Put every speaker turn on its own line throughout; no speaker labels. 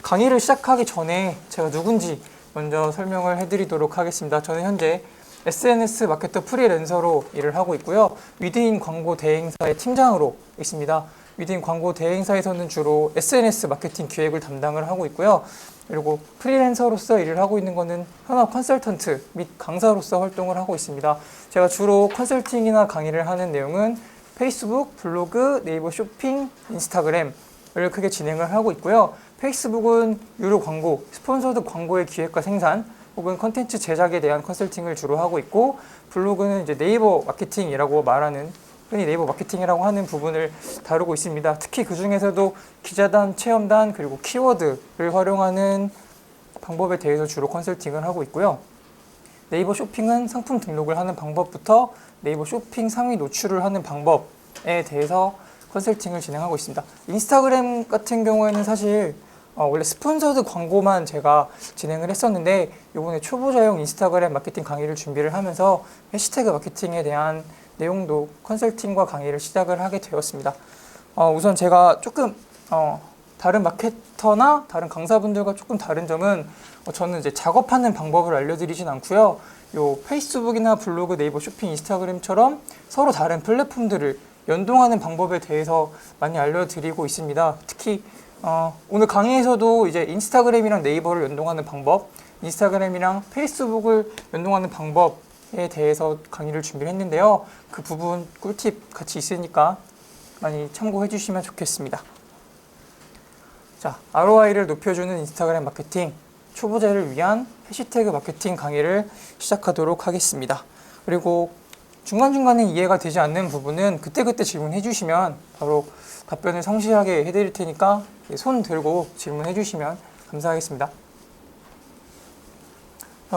강의를 시작하기 전에 제가 누군지 먼저 설명을 해드리도록 하겠습니다. 저는 현재 SNS 마케터 프리랜서로 일을 하고 있고요. 위드인 광고 대행사의 팀장으로 있습니다. 위드인 광고 대행사에서는 주로 SNS 마케팅 기획을 담당을 하고 있고요. 그리고 프리랜서로서 일을 하고 있는 것은 현업 컨설턴트 및 강사로서 활동을 하고 있습니다. 제가 주로 컨설팅이나 강의를 하는 내용은 페이스북, 블로그, 네이버 쇼핑, 인스타그램을 크게 진행을 하고 있고요. 페이스북은 유료 광고, 스폰서드 광고의 기획과 생산 혹은 컨텐츠 제작에 대한 컨설팅을 주로 하고 있고, 블로그는 이제 네이버 마케팅이라고 말하는, 흔히 네이버 마케팅이라고 하는 부분을 다루고 있습니다. 특히 그 중에서도 기자단, 체험단, 그리고 키워드를 활용하는 방법에 대해서 주로 컨설팅을 하고 있고요. 네이버 쇼핑은 상품 등록을 하는 방법부터 네이버 쇼핑 상위 노출을 하는 방법에 대해서 컨설팅을 진행하고 있습니다. 인스타그램 같은 경우에는 사실 원래 스폰서드 광고만 제가 진행을 했었는데, 이번에 초보자용 인스타그램 마케팅 강의를 준비를 하면서 해시태그 마케팅에 대한 내용도 컨설팅과 강의를 시작을 하게 되었습니다. 우선 제가 조금 다른 마케터나 다른 강사분들과 조금 다른 점은 저는 이제 작업하는 방법을 알려드리진 않고요. 요 페이스북이나 블로그, 네이버 쇼핑, 인스타그램처럼 서로 다른 플랫폼들을 연동하는 방법에 대해서 많이 알려드리고 있습니다. 특히 오늘 강의에서도 이제 인스타그램이랑 네이버를 연동하는 방법, 인스타그램이랑 페이스북을 연동하는 방법에 대해서 강의를 준비를 했는데요. 그 부분 꿀팁 같이 있으니까 많이 참고해 주시면 좋겠습니다. 자, ROI를 높여주는 인스타그램 마케팅, 초보자를 위한 해시태그 마케팅 강의를 시작하도록 하겠습니다. 그리고 중간중간에 이해가 되지 않는 부분은 그때그때 질문해 주시면 바로 답변을 성실하게 해드릴 테니까 손 들고 질문해 주시면 감사하겠습니다.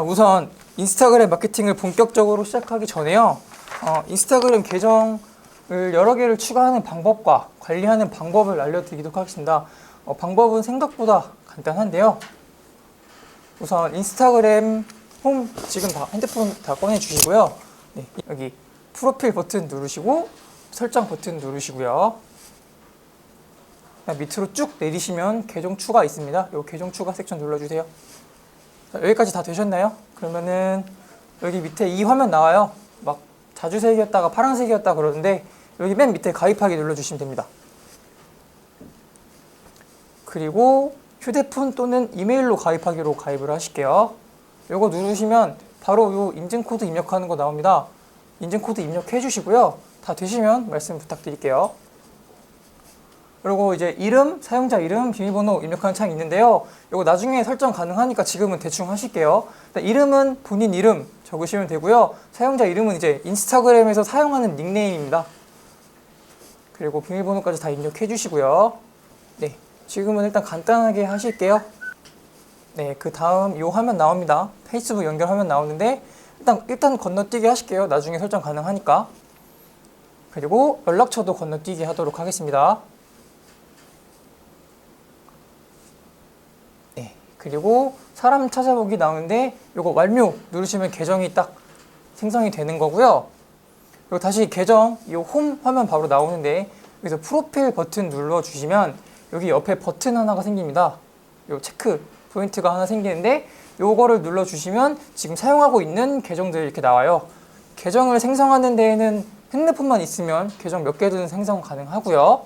우선 인스타그램 마케팅을 본격적으로 시작하기 전에요. 인스타그램 계정을 여러 개를 추가하는 방법과 관리하는 방법을 알려드리도록 하겠습니다. 방법은 생각보다 간단한데요. 우선 인스타그램 홈 지금 다 핸드폰 다 꺼내 주시고요. 네, 여기 프로필 버튼 누르시고 설정 버튼 누르시고요. 밑으로 쭉 내리시면 계정 추가 있습니다. 이 계정 추가 섹션 눌러주세요. 자, 여기까지 다 되셨나요? 그러면은 여기 밑에 이 화면 나와요. 막 자주색이었다가 파란색이었다 그러는데 여기 맨 밑에 가입하기 눌러주시면 됩니다. 그리고 휴대폰 또는 이메일로 가입하기로 가입을 하실게요. 이거 누르시면 바로 이 인증코드 입력하는 거 나옵니다. 인증코드 입력해 주시고요. 다 되시면 말씀 부탁드릴게요. 그리고 이제 이름, 사용자 이름, 비밀번호 입력하는 창이 있는데요. 이거 나중에 설정 가능하니까 지금은 대충 하실게요. 이름은 본인 이름 적으시면 되고요. 사용자 이름은 이제 인스타그램에서 사용하는 닉네임입니다. 그리고 비밀번호까지 다 입력해 주시고요. 네, 지금은 일단 간단하게 하실게요. 네, 그 다음 이 화면 나옵니다. 페이스북 연결 화면 나오는데 일단 건너뛰기 하실게요. 나중에 설정 가능하니까. 그리고 연락처도 건너뛰기 하도록 하겠습니다. 네, 그리고 사람 찾아보기 나오는데 이거 완료 누르시면 계정이 딱 생성이 되는 거고요. 그리고 다시 계정 이 홈 화면 바로 나오는데 여기서 프로필 버튼 눌러주시면 여기 옆에 버튼 하나가 생깁니다. 이 체크 포인트가 하나 생기는데 요거를 눌러주시면 지금 사용하고 있는 계정들이 이렇게 나와요. 계정을 생성하는 데에는 핸드폰만 있으면 계정 몇 개든 생성 가능하고요.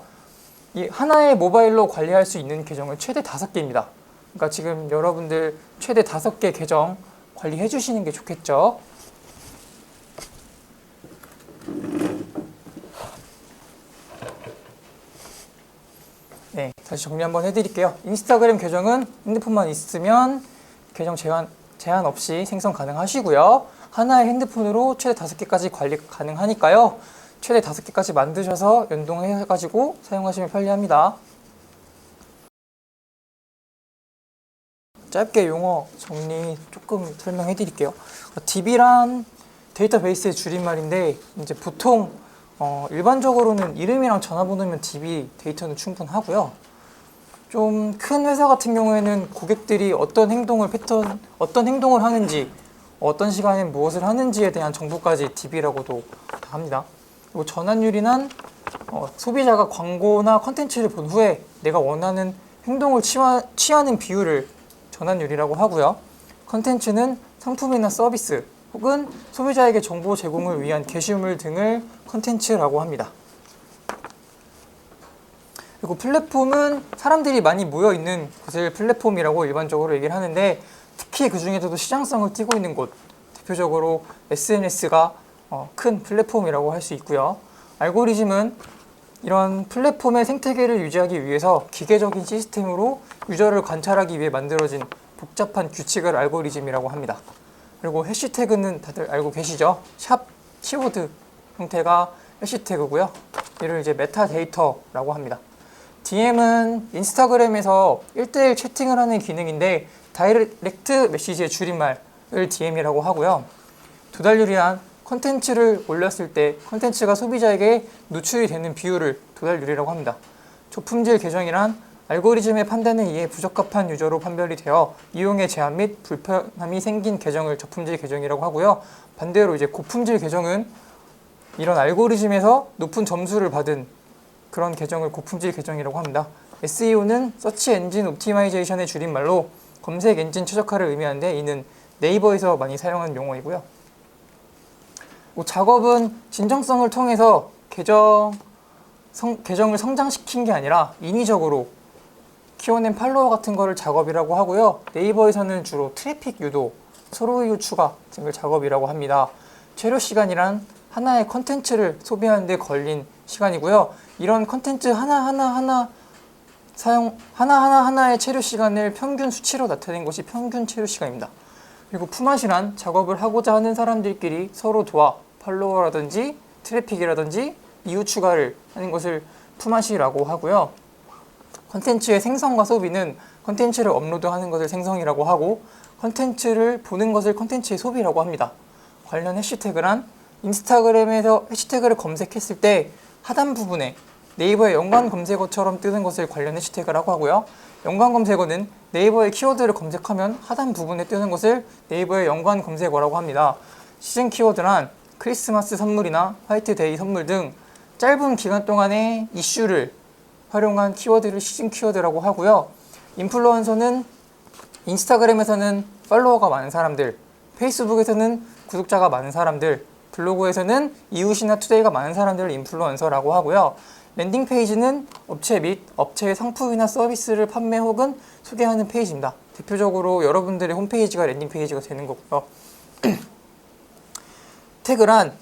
이 하나의 모바일로 관리할 수 있는 계정은 최대 5개입니다. 그러니까 지금 여러분들 최대 5개 계정 관리해 주시는 게 좋겠죠. 네, 다시 정리 한번 해드릴게요. 인스타그램 계정은 핸드폰만 있으면 계정 제한 없이 생성 가능하시고요. 하나의 핸드폰으로 최대 5개까지 관리 가능하니까요. 최대 5개까지 만드셔서 연동해가지고 사용하시면 편리합니다. 짧게 용어 정리 조금 설명해 드릴게요. DB란 데이터베이스의 줄임말인데 이제 보통 일반적으로는 이름이랑 전화번호면 DB 데이터는 충분하고요. 좀 큰 회사 같은 경우에는 고객들이 어떤 행동을 하는지, 어떤 시간에 무엇을 하는지에 대한 정보까지 DB라고도 합니다. 그리고 전환율이란 소비자가 광고나 컨텐츠를 본 후에 내가 원하는 행동을 취하는 비율을 전환율이라고 하고요. 컨텐츠는 상품이나 서비스 혹은 소비자에게 정보 제공을 위한 게시물 등을 컨텐츠라고 합니다. 그리고 플랫폼은 사람들이 많이 모여 있는 곳을 플랫폼이라고 일반적으로 얘기를 하는데, 특히 그 중에서도 시장성을 띠고 있는 곳, 대표적으로 SNS가 큰 플랫폼이라고 할 수 있고요. 알고리즘은 이런 플랫폼의 생태계를 유지하기 위해서 기계적인 시스템으로 유저를 관찰하기 위해 만들어진 복잡한 규칙을 알고리즘이라고 합니다. 그리고 해시태그는 다들 알고 계시죠? 샵 키워드 형태가 해시태그고요. 이를 이제 메타데이터라고 합니다. DM은 인스타그램에서 1대1 채팅을 하는 기능인데, 다이렉트 메시지의 줄임말을 DM이라고 하고요. 도달률이란 컨텐츠를 올렸을 때 컨텐츠가 소비자에게 노출이 되는 비율을 도달률이라고 합니다. 저품질 계정이란 알고리즘의 판단에 의해 부적합한 유저로 판별이 되어 이용에 제한 및 불편함이 생긴 계정을 저품질 계정이라고 하고요. 반대로 이제 고품질 계정은 이런 알고리즘에서 높은 점수를 받은 그런 계정을 고품질 계정이라고 합니다. SEO는 서치 엔진 옵티마이제이션의 줄임말로 검색 엔진 최적화를 의미하는데, 이는 네이버에서 많이 사용하는 용어이고요. 작업은 진정성을 통해서 계정을 성장시킨 게 아니라 인위적으로 키워낸 팔로워 같은 거를 작업이라고 하고요. 네이버에서는 주로 트래픽 유도, 서로 이유 추가 등을 작업이라고 합니다. 체류 시간이란 하나의 컨텐츠를 소비하는 데 걸린 시간이고요. 이런 컨텐츠 하나하나의 체류 시간을 평균 수치로 나타낸 것이 평균 체류 시간입니다. 그리고 품앗이란 작업을 하고자 하는 사람들끼리 서로 도와 팔로워라든지 트래픽이라든지 이유 추가를 하는 것을 품앗이라고 하고요. 컨텐츠의 생성과 소비는 컨텐츠를 업로드하는 것을 생성이라고 하고, 컨텐츠를 보는 것을 컨텐츠의 소비라고 합니다. 관련 해시태그란 인스타그램에서 해시태그를 검색했을 때 하단 부분에 네이버의 연관 검색어처럼 뜨는 것을 관련 해시태그라고 하고요. 연관 검색어는 네이버의 키워드를 검색하면 하단 부분에 뜨는 것을 네이버의 연관 검색어라고 합니다. 시즌 키워드란 크리스마스 선물이나 화이트데이 선물 등 짧은 기간 동안의 이슈를 활용한 키워드를 시즌 키워드라고 하고요. 인플루언서는 인스타그램에서는 팔로워가 많은 사람들, 페이스북에서는 구독자가 많은 사람들, 블로그에서는 이웃이나 투데이가 많은 사람들을 인플루언서라고 하고요. 랜딩 페이지는 업체 및 업체의 상품이나 서비스를 판매 혹은 소개하는 페이지입니다. 대표적으로 여러분들의 홈페이지가 랜딩 페이지가 되는 거고요. 태그란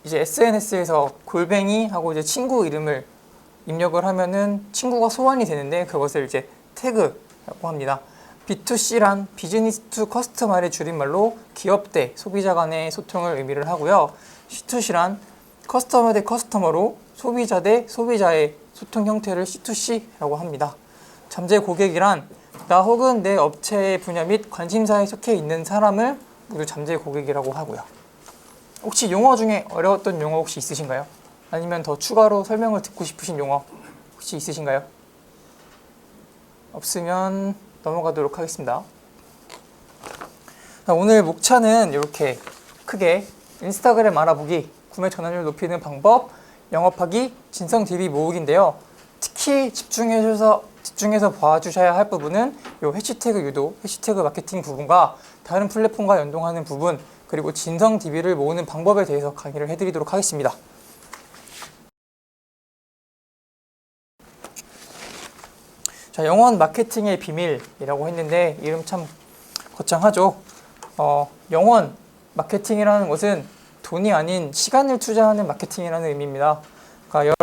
이제 SNS에서 골뱅이 하고 이제 친구 이름을 입력을 하면은 친구가 소환이 되는데, 그것을 이제 태그라고 합니다. B2C란 비즈니스 투 커스터머의 줄임말로 기업 대 소비자 간의 소통을 의미를 하고요. C2C란 커스터머 대 커스터머로 소비자 대 소비자의 소통 형태를 C2C라고 합니다. 잠재 고객이란 나 혹은 내 업체의 분야 및 관심사에 속해 있는 사람을 모두 잠재 고객이라고 하고요. 혹시 용어 중에 어려웠던 용어 혹시 있으신가요? 아니면 더 추가로 설명을 듣고 싶으신 용어 혹시 있으신가요? 없으면 넘어가도록 하겠습니다. 오늘 목차는 이렇게 크게 인스타그램 알아보기, 구매 전환율 높이는 방법, 영업하기, 진성 DB 모으기인데요. 특히 집중해서 봐주셔야 할 부분은 이 해시태그 유도, 해시태그 마케팅 부분과 다른 플랫폼과 연동하는 부분, 그리고 진성 DB를 모으는 방법에 대해서 강의를 해드리도록 하겠습니다. 자, 영원 마케팅의 비밀이라고 했는데 이름 참 거창하죠. 영원 마케팅이라는 것은 돈이 아닌 시간을 투자하는 마케팅이라는 의미입니다. 그러니까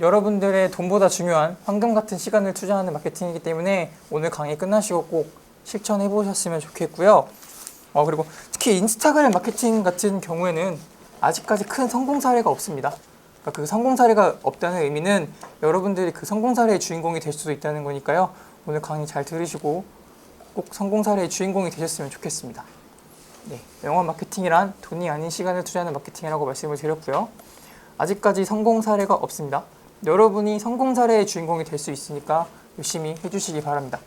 여러분들의 돈보다 중요한 황금 같은 시간을 투자하는 마케팅이기 때문에 오늘 강의 끝나시고 꼭 실천해 보셨으면 좋겠고요. 그리고 특히 인스타그램 마케팅 같은 경우에는 아직까지 큰 성공 사례가 없습니다. 그러니까 그 성공 사례가 없다는 의미는 여러분들이 그 성공 사례의 주인공이 될 수도 있다는 거니까요. 오늘 강의 잘 들으시고 꼭 성공 사례의 주인공이 되셨으면 좋겠습니다. 네, 영원 마케팅이란 돈이 아닌 시간을 투자하는 마케팅이라고 말씀을 드렸고요. 아직까지 성공 사례가 없습니다. 여러분이 성공 사례의 주인공이 될 수 있으니까 열심히 해주시기 바랍니다.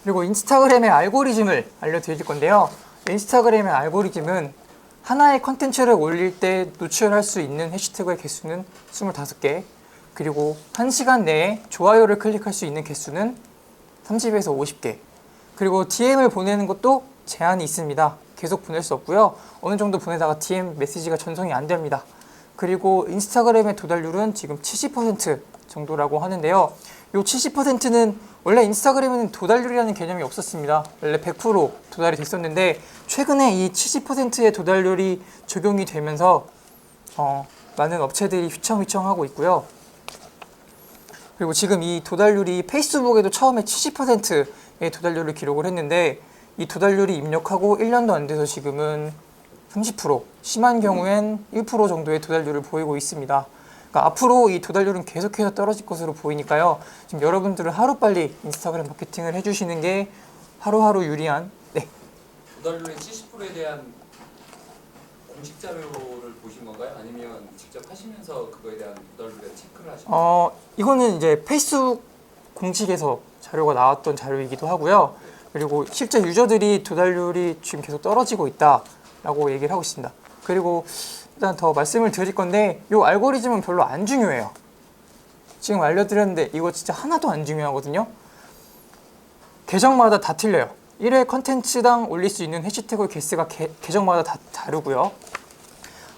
그리고 인스타그램의 알고리즘을 알려드릴 건데요. 인스타그램의 알고리즘은 하나의 컨텐츠를 올릴 때 노출할 수 있는 해시태그의 개수는 25개, 그리고 1시간 내에 좋아요를 클릭할 수 있는 개수는 30에서 50개. 그리고 DM을 보내는 것도 제한이 있습니다. 계속 보낼 수 없고요. 어느 정도 보내다가 DM 메시지가 전송이 안 됩니다. 그리고 인스타그램의 도달률은 지금 70% 정도라고 하는데요. 이 70%는 원래 인스타그램에는 도달률이라는 개념이 없었습니다. 원래 100% 도달이 됐었는데 최근에 이 70%의 도달률이 적용이 되면서 많은 업체들이 휘청휘청하고 있고요. 그리고 지금 이 도달률이 페이스북에도 처음에 70%의 도달률을 기록을 했는데 이 도달률이 입력하고 1년도 안 돼서 지금은 30%, 심한 경우엔 1% 정도의 도달률을 보이고 있습니다. 그러니까 앞으로 이 도달률은 계속해서 떨어질 것으로 보이니까요. 지금 여러분들은 하루빨리 인스타그램 마케팅을 해주시는 게 하루하루 유리한. 네.
도달률의 70%에 대한 공식 자료를 보신 건가요? 아니면 직접 하시면서 그거에 대한 도달률에 체크를 하신 건가요?
이거는 이제 페이스북 공식에서 자료가 나왔던 자료이기도 하고요. 그리고 실제 유저들이 도달률이 지금 계속 떨어지고 있다라고 얘기를 하고 있습니다. 그리고 일단 더 말씀을 드릴 건데 이 알고리즘은 별로 안 중요해요. 지금 알려드렸는데 이거 진짜 하나도 안 중요하거든요. 계정마다 다 틀려요. 1회 컨텐츠당 올릴 수 있는 해시태그 개수가 계정마다 다 다르고요.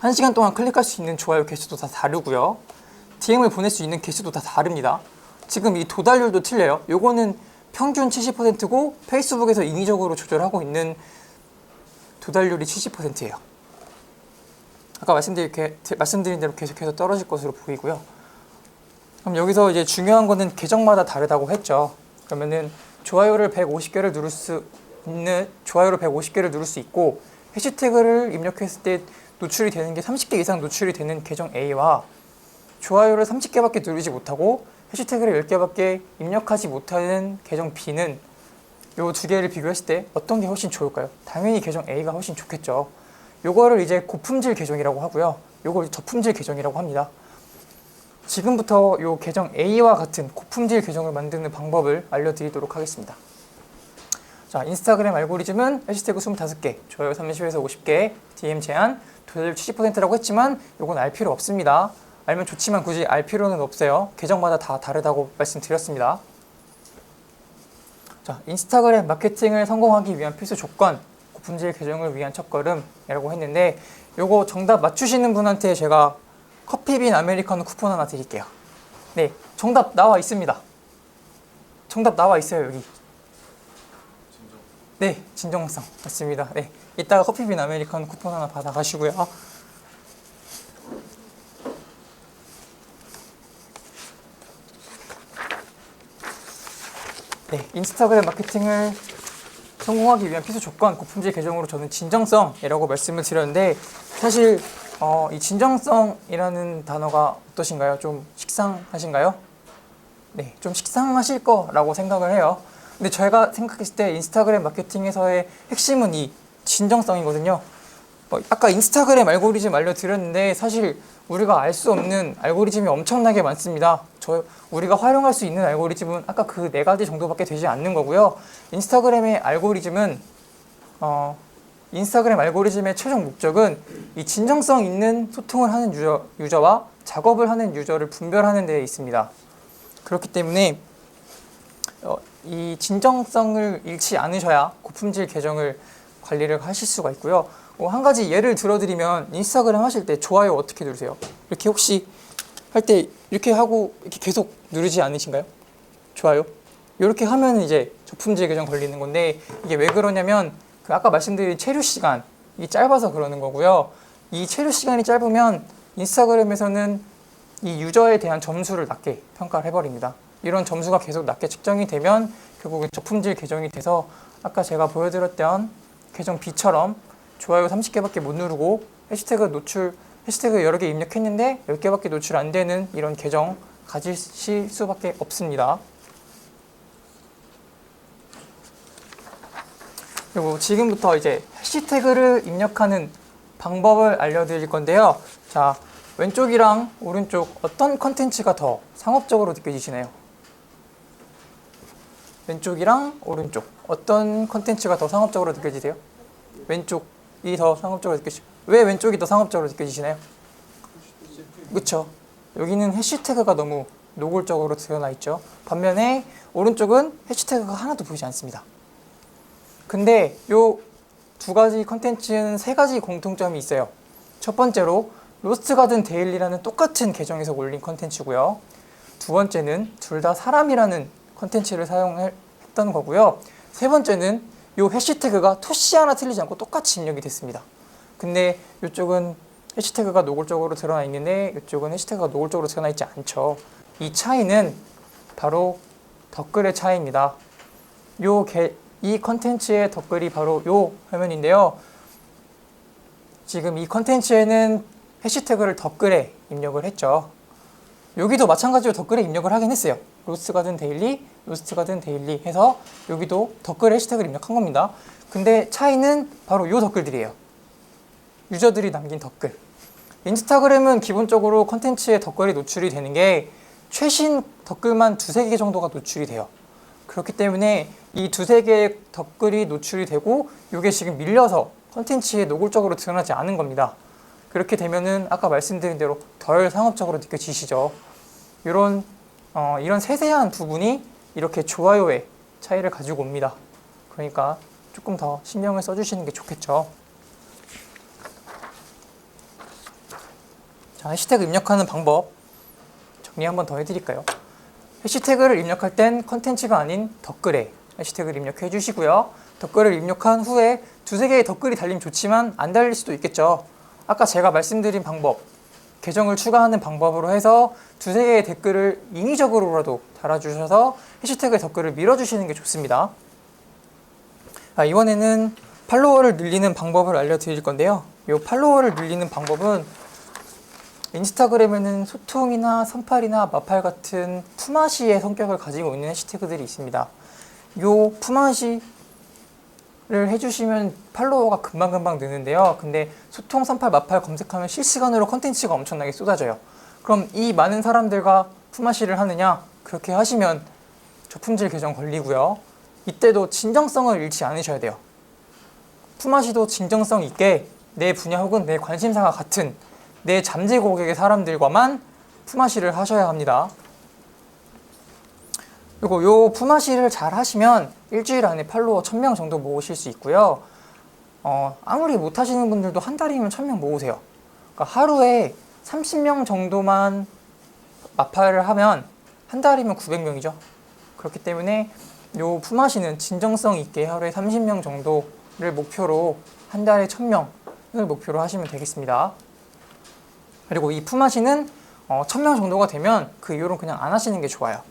1시간 동안 클릭할 수 있는 좋아요 개수도 다 다르고요. DM을 보낼 수 있는 개수도 다 다릅니다. 지금 이 도달률도 틀려요. 요거는 평균 70%고 페이스북에서 인위적으로 조절하고 있는 도달률이 70%예요. 아까 말씀드린 대로 계속해서 떨어질 것으로 보이고요. 그럼 여기서 이제 중요한 거는 계정마다 다르다고 했죠. 그러면은 좋아요를 150개를 누를 수 있고 해시태그를 입력했을 때 노출이 되는 게 30개 이상 노출이 되는 계정 A와 좋아요를 30개밖에 누르지 못하고 해시태그를 10개밖에 입력하지 못하는 계정 B는 요 두 개를 비교했을 때 어떤 게 훨씬 좋을까요? 당연히 계정 A가 훨씬 좋겠죠. 요거를 이제 고품질 계정이라고 하고요. 요걸 저품질 계정이라고 합니다. 지금부터 요 계정 A와 같은 고품질 계정을 만드는 방법을 알려드리도록 하겠습니다. 자, 인스타그램 알고리즘은 해시태그 25개, 좋아요 30에서 50개, DM 제한, 도달률 70%라고 했지만 요건 알 필요 없습니다. 알면 좋지만 굳이 알 필요는 없어요. 계정마다 다 다르다고 말씀드렸습니다. 자, 인스타그램 마케팅을 성공하기 위한 필수 조건, 고품질 계정을 위한 첫걸음이라고 했는데 요거 정답 맞추시는 분한테 제가 커피빈 아메리카노 쿠폰 하나 드릴게요. 네, 정답 나와 있습니다. 정답 나와 있어요, 여기. 네, 진정성 맞습니다. 네, 이따가 커피빈 아메리카노 쿠폰 하나 받아가시고요. 네, 인스타그램 마케팅을 성공하기 위한 필수 조건, 고품질 계정으로 저는 진정성이라고 말씀을 드렸는데 사실 이 진정성이라는 단어가 어떠신가요? 좀 식상하신가요? 네, 좀 식상하실 거라고 생각을 해요. 근데 제가 생각했을 때 인스타그램 마케팅에서의 핵심은 이 진정성이거든요. 아까 인스타그램 알고리즘 알려드렸는데 사실 우리가 알 수 없는 알고리즘이 엄청나게 많습니다. 우리가 활용할 수 있는 알고리즘은 아까 그 4가지 정도밖에 되지 않는 거고요. 인스타그램의 알고리즘은 인스타그램 알고리즘의 최종 목적은 이 진정성 있는 소통을 하는 유저와 작업을 하는 유저를 분별하는 데 있습니다. 그렇기 때문에 이 진정성을 잃지 않으셔야 고품질 계정을 관리를 하실 수가 있고요. 한 가지 예를 들어드리면 인스타그램 하실 때 좋아요 어떻게 누르세요? 이렇게 혹시 할 때 이렇게 하고 이렇게 계속 누르지 않으신가요? 좋아요? 이렇게 하면 이제 저품질 계정 걸리는 건데 이게 왜 그러냐면 그 아까 말씀드린 체류 시간이 짧아서 그러는 거고요. 이 체류 시간이 짧으면 인스타그램에서는 이 유저에 대한 점수를 낮게 평가를 해버립니다. 이런 점수가 계속 낮게 측정이 되면 결국은 저품질 계정이 돼서 아까 제가 보여드렸던 계정 B처럼 좋아요 30개밖에 못 누르고 해시태그 여러 개 입력했는데 10개밖에 노출 안 되는 이런 계정 가지실 수밖에 없습니다. 그리고 지금부터 이제 해시태그를 입력하는 방법을 알려드릴 건데요. 자, 왼쪽이랑 오른쪽 어떤 컨텐츠가 더 상업적으로 느껴지시나요? 왼쪽이랑 오른쪽 어떤 컨텐츠가 더 상업적으로 느껴지세요? 왼쪽이 더 상업적으로 느껴지시나요? 왜 왼쪽이 더 상업적으로 느껴지시나요? 그쵸? 여기는 해시태그가 너무 노골적으로 드러나 있죠. 반면에 오른쪽은 해시태그가 하나도 보이지 않습니다. 근데 요 두 가지 컨텐츠는 세 가지 공통점이 있어요. 첫 번째로 로스트 가든 데일리라는 똑같은 계정에서 올린 컨텐츠고요. 두 번째는 둘 다 사람이라는 컨텐츠를 사용했던 거고요. 세 번째는 요 해시태그가 토시 하나 틀리지 않고 똑같이 입력이 됐습니다. 근데 이쪽은 해시태그가 노골적으로 드러나 있는데 이쪽은 해시태그가 노골적으로 드러나 있지 않죠. 이 차이는 바로 덧글의 차이입니다. 이 컨텐츠의 덧글이 바로 요 화면인데요. 지금 이 컨텐츠에는 해시태그를 덧글에 입력을 했죠. 여기도 마찬가지로 덧글에 입력을 하긴 했어요. 로스트 가든 데일리 해서 여기도 덧글에 해시태그를 입력한 겁니다. 근데 차이는 바로 요 덧글들이에요. 유저들이 남긴 덧글. 인스타그램은 기본적으로 컨텐츠에 덧글이 노출이 되는 게 최신 덧글만 두세 개 정도가 노출이 돼요. 그렇기 때문에 이 두세 개의 덧글이 노출이 되고 이게 지금 밀려서 컨텐츠에 노골적으로 드러나지 않은 겁니다. 그렇게 되면은 아까 말씀드린 대로 덜 상업적으로 느껴지시죠. 이런 세세한 부분이 이렇게 좋아요의 차이를 가지고 옵니다. 그러니까 조금 더 신경을 써주시는 게 좋겠죠. 자, 해시태그 입력하는 방법 정리 한번 더 해드릴까요? 해시태그를 입력할 땐 컨텐츠가 아닌 덧글에 해시태그를 입력해 주시고요. 덧글을 입력한 후에 두세 개의 덧글이 달리면 좋지만 안 달릴 수도 있겠죠. 아까 제가 말씀드린 방법, 계정을 추가하는 방법으로 해서 두세 개의 댓글을 인위적으로라도 달아주셔서 해시태그의 덧글을 밀어주시는 게 좋습니다. 이번에는 팔로워를 늘리는 방법을 알려드릴 건데요. 이 팔로워를 늘리는 방법은 인스타그램에는 소통이나 선팔이나 마팔 같은 품앗이의 성격을 가지고 있는 해시태그들이 있습니다. 이 품앗이를 해주시면 팔로워가 금방금방 느는데요. 근데 소통, 선팔, 마팔 검색하면 실시간으로 컨텐츠가 엄청나게 쏟아져요. 그럼 이 많은 사람들과 품앗이를 하느냐? 그렇게 하시면 저품질 계정 걸리고요. 이때도 진정성을 잃지 않으셔야 돼요. 품앗이도 진정성 있게 내 분야 혹은 내 관심사가 같은 내 잠재 고객의 사람들과만 품앗이를 하셔야 합니다. 그리고 요 품앗이를 잘 하시면 일주일 안에 팔로워 1000명 정도 모으실 수 있고요. 아무리 못 하시는 분들도 한 달이면 1000명 모으세요. 그러니까 하루에 30명 정도만 마팔을 하면 한 달이면 900명이죠. 그렇기 때문에 요 품앗이는 진정성 있게 하루에 30명 정도를 목표로 한 달에 1000명을 목표로 하시면 되겠습니다. 그리고 이 품앗이는 1000명 정도가 되면 그 이후로는 그냥 안 하시는 게 좋아요.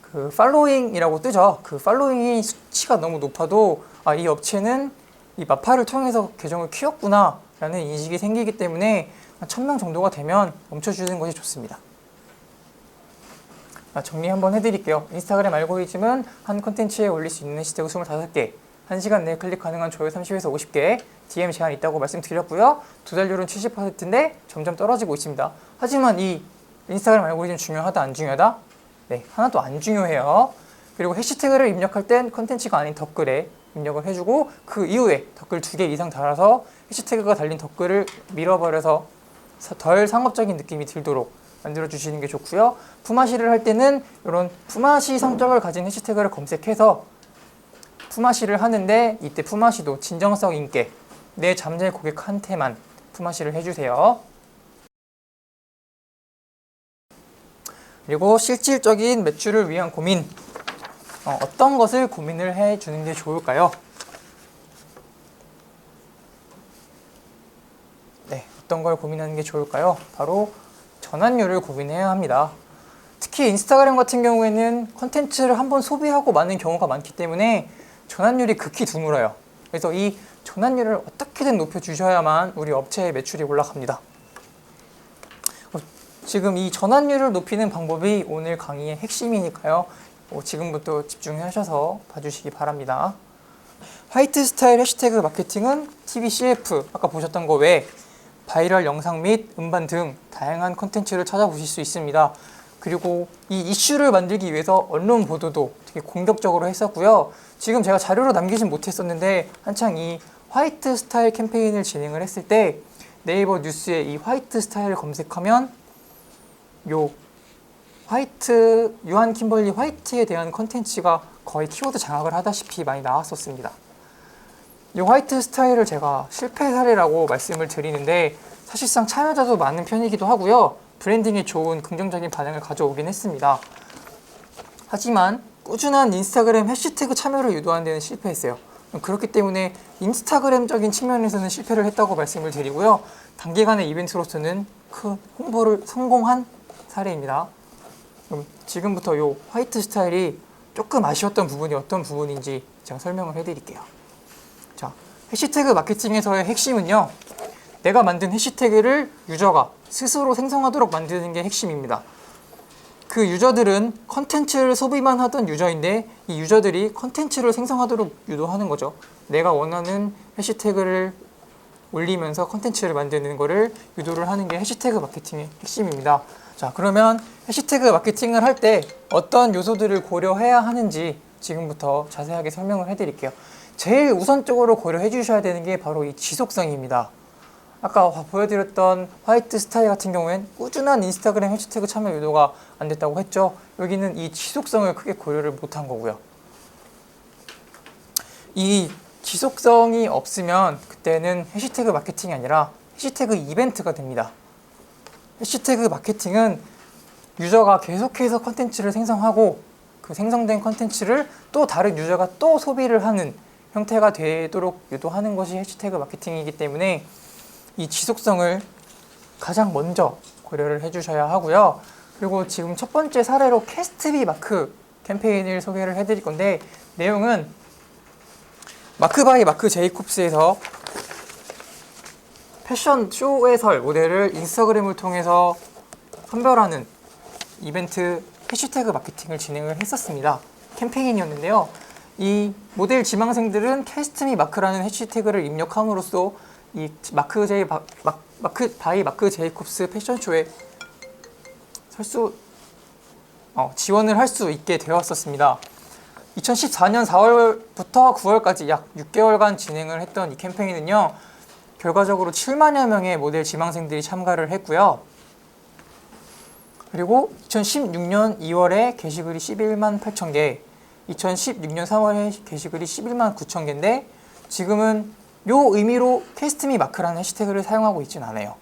그 팔로잉이라고 뜨죠. 그 팔로잉이 수치가 너무 높아도 이 업체는 이 마팔을 통해서 계정을 키웠구나 라는 인식이 생기기 때문에 1000명 정도가 되면 멈춰주는 것이 좋습니다. 정리 한번 해드릴게요. 인스타그램 알고리즘은 한 콘텐츠에 올릴 수 있는 해시태그 25개, 1시간 내에 클릭 가능한 조회 30에서 50개, DM 제한 있다고 말씀드렸고요. 두달률은 70%인데 점점 떨어지고 있습니다. 하지만 이 인스타그램 알고리즘 중요하다 안 중요하다? 네, 하나도 안 중요해요. 그리고 해시태그를 입력할 땐 컨텐츠가 아닌 덧글에 입력을 해주고 그 이후에 덧글 2개 이상 달아서 해시태그가 달린 덧글을 밀어버려서 덜 상업적인 느낌이 들도록 만들어주시는 게 좋고요. 품앗이를 할 때는 이런 품앗이 성격을 가진 해시태그를 검색해서 품앗이를 하는데 이때 품앗이도 진정성 있게 내 잠재 고객한테만 품앗이를 해주세요. 그리고 실질적인 매출을 위한 고민, 어떤 것을 고민을 해주는 게 좋을까요? 네, 어떤 걸 고민하는 게 좋을까요? 바로 전환율을 고민해야 합니다. 특히 인스타그램 같은 경우에는 컨텐츠를 한번 소비하고 마는 경우가 많기 때문에 전환율이 극히 드물어요. 그래서 이 전환율을 어떻게든 높여주셔야만 우리 업체의 매출이 올라갑니다. 지금 이 전환율을 높이는 방법이 오늘 강의의 핵심이니까요. 지금부터 집중하셔서 봐주시기 바랍니다. 화이트 스타일 해시태그 마케팅은 TVCF, 아까 보셨던 거 외에 바이럴 영상 및 음반 등 다양한 콘텐츠를 찾아보실 수 있습니다. 그리고 이 이슈를 만들기 위해서 언론 보도도 되게 공격적으로 했었고요. 지금 제가 자료로 남기진 못했었는데 한창 이 화이트 스타일 캠페인을 진행을 했을 때 네이버 뉴스에 이 화이트 스타일을 검색하면 요 화이트, 유한 킴벌리 화이트에 대한 컨텐츠가 거의 키워드 장악을 하다시피 많이 나왔었습니다. 이 화이트 스타일을 제가 실패 사례라고 말씀을 드리는데 사실상 참여자도 많은 편이기도 하고요. 브랜딩에 좋은 긍정적인 반응을 가져오긴 했습니다. 하지만 꾸준한 인스타그램 해시태그 참여를 유도하는 데는 실패했어요. 그렇기 때문에 인스타그램적인 측면에서는 실패를 했다고 말씀을 드리고요. 단기간의 이벤트로서는 큰 홍보를 성공한 사례입니다. 그럼 지금부터 이 화이트 스타일이 조금 아쉬웠던 부분이 어떤 부분인지 제가 설명을 해드릴게요. 자, 해시태그 마케팅에서의 핵심은요. 내가 만든 해시태그를 유저가 스스로 생성하도록 만드는 게 핵심입니다. 그 유저들은 컨텐츠를 소비만 하던 유저인데 이 유저들이 컨텐츠를 생성하도록 유도하는 거죠. 내가 원하는 해시태그를 올리면서 컨텐츠를 만드는 거를 유도를 하는 게 해시태그 마케팅의 핵심입니다. 자, 그러면 해시태그 마케팅을 할 때 어떤 요소들을 고려해야 하는지 지금부터 자세하게 설명을 해드릴게요. 제일 우선적으로 고려해 주셔야 되는 게 바로 이 지속성입니다. 아까 보여드렸던 화이트 스타일 같은 경우엔 꾸준한 인스타그램 해시태그 참여 유도가 안 됐다고 했죠. 여기는 이 지속성을 크게 고려를 못한 거고요. 이 지속성이 없으면 그때는 해시태그 마케팅이 아니라 해시태그 이벤트가 됩니다. 해시태그 마케팅은 유저가 계속해서 컨텐츠를 생성하고 그 생성된 컨텐츠를 또 다른 유저가 또 소비를 하는 형태가 되도록 유도하는 것이 해시태그 마케팅이기 때문에 이 지속성을 가장 먼저 고려를 해주셔야 하고요. 그리고 지금 첫 번째 사례로 캐스트비 마크 캠페인을 소개를 해드릴 건데 내용은 마크 바이 마크 제이콥스에서 패션 쇼 해설 모델을 인스타그램을 통해서 선별하는 이벤트 해시태그 마케팅을 진행을 했었습니다. 캠페인이었는데요. 이 모델 지망생들은 캐스트미 마크라는 해시태그를 입력함으로써 이 마크 바이 마크 제이콥스 패션쇼에 지원을 할 수 있게 되었었습니다. 2014년 4월부터 9월까지 약 6개월간 진행을 했던 이 캠페인은요. 결과적으로 7만여 명의 모델 지망생들이 참가를 했고요. 그리고 2016년 2월에 게시글이 11만 8천 개, 2016년 3월에 게시글이 11만 9천 개인데 지금은 요 의미로 캐스트미 마크라는 해시태그를 사용하고 있진 않아요.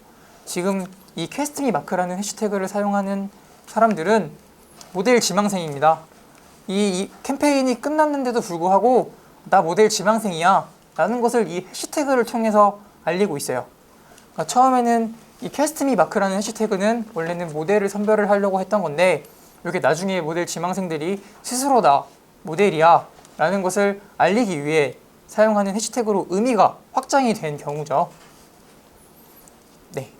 지금 이 캐스트미 마크라는 해시태그를 사용하는 사람들은 모델 지망생입니다. 이 캠페인이 끝났는데도 불구하고 나 모델 지망생이야 라는 것을 이 해시태그를 통해서 알리고 있어요. 그러니까 처음에는 이 캐스트미 마크라는 해시태그는 원래는 모델을 선별을 하려고 했던 건데 이게 나중에 모델 지망생들이 스스로 나 모델이야 라는 것을 알리기 위해 사용하는 해시태그로 의미가 확장이 된 경우죠. 네.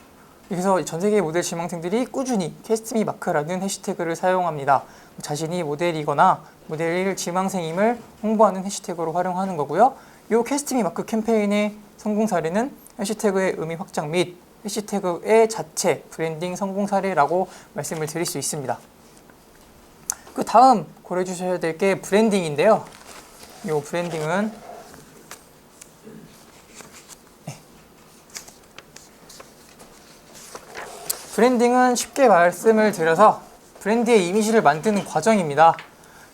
그래서 전 세계 모델 지망생들이 꾸준히 캐스트미 마크라는 해시태그를 사용합니다. 자신이 모델이거나 모델 지망생임을 홍보하는 해시태그로 활용하는 거고요. 이 캐스트미 마크 캠페인의 성공 사례는 해시태그의 의미 확장 및 해시태그의 자체 브랜딩 성공 사례라고 말씀을 드릴 수 있습니다. 그 다음 고려해 주셔야 될 게 브랜딩인데요. 이 브랜딩은 브랜딩은 쉽게 말씀을 드려서 브랜드의 이미지를 만드는 과정입니다.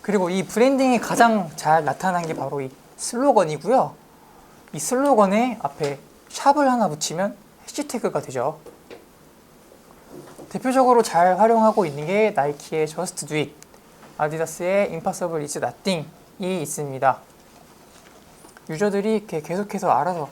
그리고 이 브랜딩이 가장 잘 나타난 게 바로 이 슬로건이고요. 이 슬로건에 앞에 샵을 하나 붙이면 해시태그가 되죠. 대표적으로 잘 활용하고 있는 게 나이키의 Just Do It, 아디다스의 Impossible is Nothing이 있습니다. 유저들이 이렇게 계속해서 알아서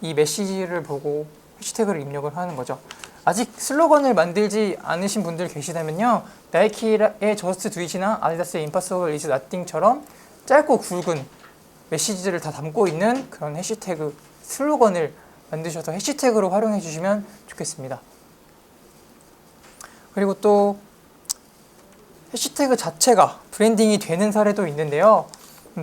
이 메시지를 보고 해시태그를 입력을 하는 거죠. 아직 슬로건을 만들지 않으신 분들 계시다면요. 나이키의 Just Do It이나 아디다스의 Impossible is Nothing처럼 짧고 굵은 메시지들을 다 담고 있는 그런 해시태그 슬로건을 만드셔서 해시태그로 활용해 주시면 좋겠습니다. 그리고 또 해시태그 자체가 브랜딩이 되는 사례도 있는데요.